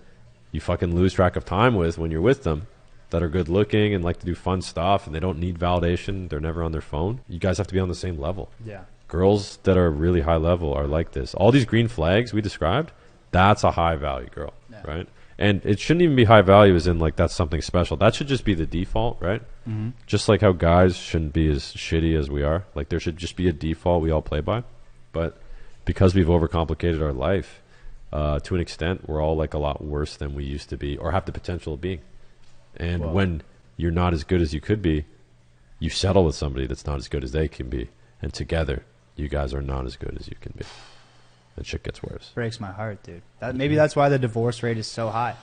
you fucking lose track of time with when you're with them, that are good looking and like to do fun stuff and they don't need validation, they're never on their phone, you guys have to be on the same level. Yeah. Girls that are really high level are like this. All these green flags we described, that's a high value girl, right? And it shouldn't even be high value as in like that's something special. That should just be the default, right? Just like how guys shouldn't be as shitty as we are. Like there should just be a default we all play by. But because we've overcomplicated our life, to an extent, we're all like a lot worse than we used to be or have the potential of being. And when you're not as good as you could be, you settle with somebody that's not as good as they can be. And together, you guys are not as good as you can be. And shit gets worse. Breaks my heart, dude. Maybe that's why the divorce rate is so high.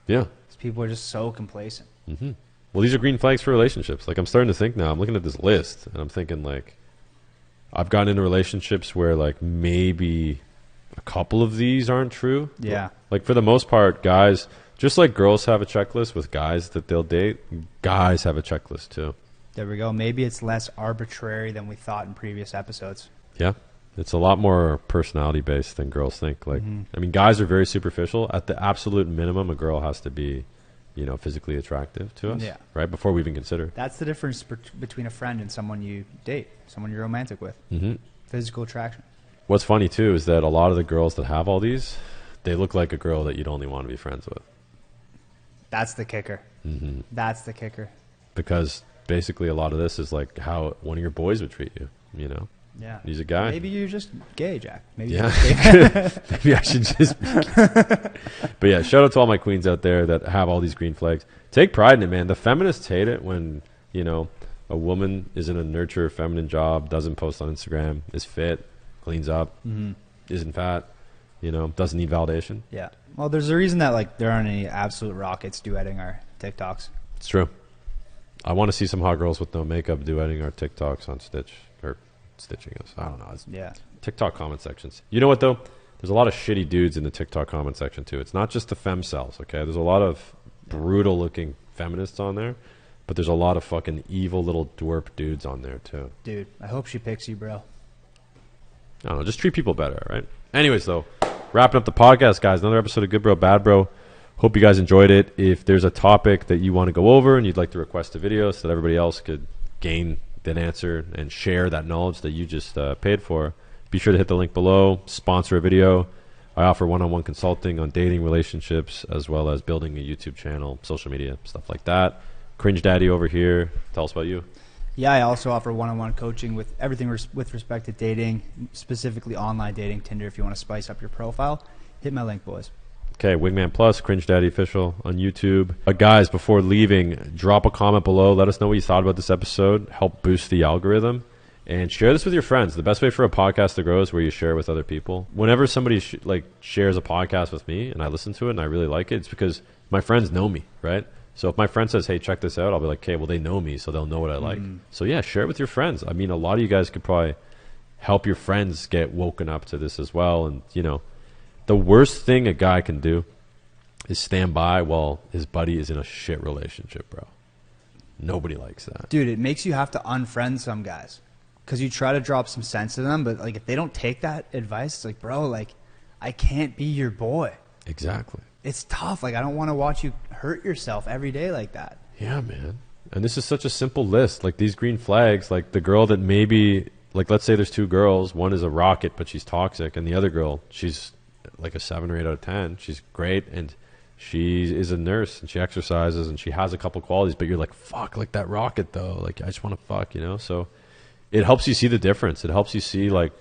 Yeah. 'Cause people are just so complacent. Well, these are green flags for relationships. Like, I'm starting to think now, I'm looking at this list, and I'm thinking, like, I've gotten into relationships where, like, maybe a couple of these aren't true. Yeah. Like, for the most part, guys, just like girls have a checklist with guys that they'll date, guys have a checklist, too. There we go. Maybe it's less arbitrary than we thought in previous episodes. Yeah. It's a lot more personality based than girls think. Like, I mean, guys are very superficial. At the absolute minimum, a girl has to be, you know, physically attractive to us, Yeah. right? Before we even consider. That's the difference between a friend and someone you date, someone you're romantic with. Physical attraction. What's funny too is that a lot of the girls that have all these, they look like a girl that you'd only want to be friends with. That's the kicker. That's the kicker. Because basically a lot of this is like how one of your boys would treat you, you know? Yeah. He's a guy. Maybe you're just gay, Jack. Maybe Yeah. you're just gay. Maybe I should just. But yeah, shout out to all my queens out there that have all these green flags. Take pride in it, man. The feminists hate it when, you know, a woman is in a nurture feminine job, doesn't post on Instagram, is fit, cleans up, isn't fat, you know, doesn't need validation. Yeah. Well, there's a reason that like there aren't any absolute rockets duetting our TikToks. It's true. I want to see some hot girls with no makeup duetting our TikToks on Stitch or stitching us. I don't know. It's Yeah. TikTok comment sections. You know what though? There's a lot of shitty dudes in the TikTok comment section too. It's not just the fem cells, okay? There's a lot of brutal looking feminists on there, but there's a lot of fucking evil little dwarf dudes on there too. Dude, I hope she picks you, bro. I don't know. Just treat people better, all right? Anyways, though, wrapping up the podcast, guys. Another episode of Good Bro, Bad Bro. Hope you guys enjoyed it. If there's a topic that you want to go over and you'd like to request a video so that everybody else could gain that answer and share that knowledge that you just paid for, be sure to hit the link below. Sponsor a video. I offer one-on-one consulting on dating, relationships, as well as building a YouTube channel, social media, stuff like that. Cringe Daddy over here. Tell us about you. Yeah, I also offer one-on-one coaching with everything with respect to dating, specifically online dating, Tinder. If you want to spice up your profile, hit my link, boys. Okay, Wingman Plus, Cringe Daddy Official on YouTube. Guys, before leaving, drop a comment below. Let us know what you thought about this episode. Help boost the algorithm. And share this with your friends. The best way for a podcast to grow is where you share with other people. Whenever somebody shares a podcast with me and I listen to it and I really like it, it's because my friends know me, right? So if my friend says, hey, check this out, I'll be like, okay, well, they know me, so they'll know what I like. So yeah, share it with your friends. I mean, a lot of you guys could probably help your friends get woken up to this as well. And, you know, the worst thing a guy can do is stand by while his buddy is in a shit relationship, bro. Nobody likes that. Dude, it makes you have to unfriend some guys because you try to drop some sense to them, but like if they don't take that advice, it's like, bro, like I can't be your boy. Exactly. It's tough. Like I don't want to watch you hurt yourself every day like that. Yeah, man. And this is such a simple list. Like these green flags, like the girl that maybe, like let's say there's two girls. One is a rocket, but she's toxic. And the other girl, she's like a 7 or 8 out of 10. She's great. And she is a nurse and she exercises and she has a couple qualities. But you're like, fuck, like that rocket though. Like I just want to fuck, you know? So it helps you see the difference. It helps you see like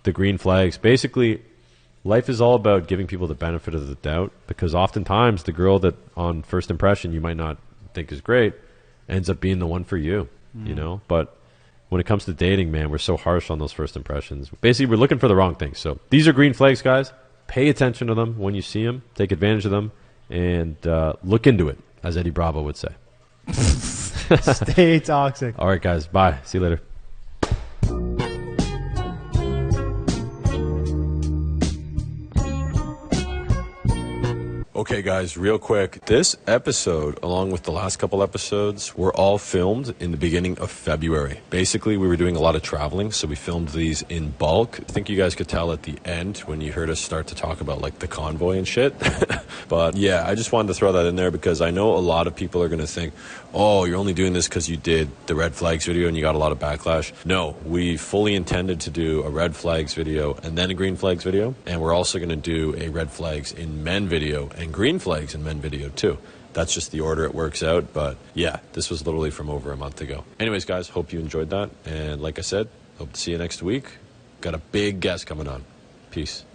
the green flags. Basically, life is all about giving people the benefit of the doubt because oftentimes the girl that on first impression you might not think is great ends up being the one for you, you know? But when it comes to dating, man, we're so harsh on those first impressions. Basically, we're looking for the wrong things. So these are green flags, guys. Pay attention to them when you see them. Take advantage of them and look into it, as Eddie Bravo would say. Stay toxic. All right, guys. Bye. See you later. Okay, guys, real quick. This episode, along with the last couple episodes, were all filmed in the beginning of February. Basically, we were doing a lot of traveling, so we filmed these in bulk. I think you guys could tell at the end when you heard us start to talk about, like, the convoy and shit. But, yeah, I just wanted to throw that in there because I know a lot of people are going to think, oh, you're only doing this because you did the red flags video and you got a lot of backlash. No, we fully intended to do a red flags video and then a green flags video. And we're also going to do a red flags in men video and green flags in men video too. That's just the order it works out. But yeah, this was literally from over a month ago. Anyways, guys, hope you enjoyed that. And like I said, hope to see you next week. Got a big guest coming on. Peace.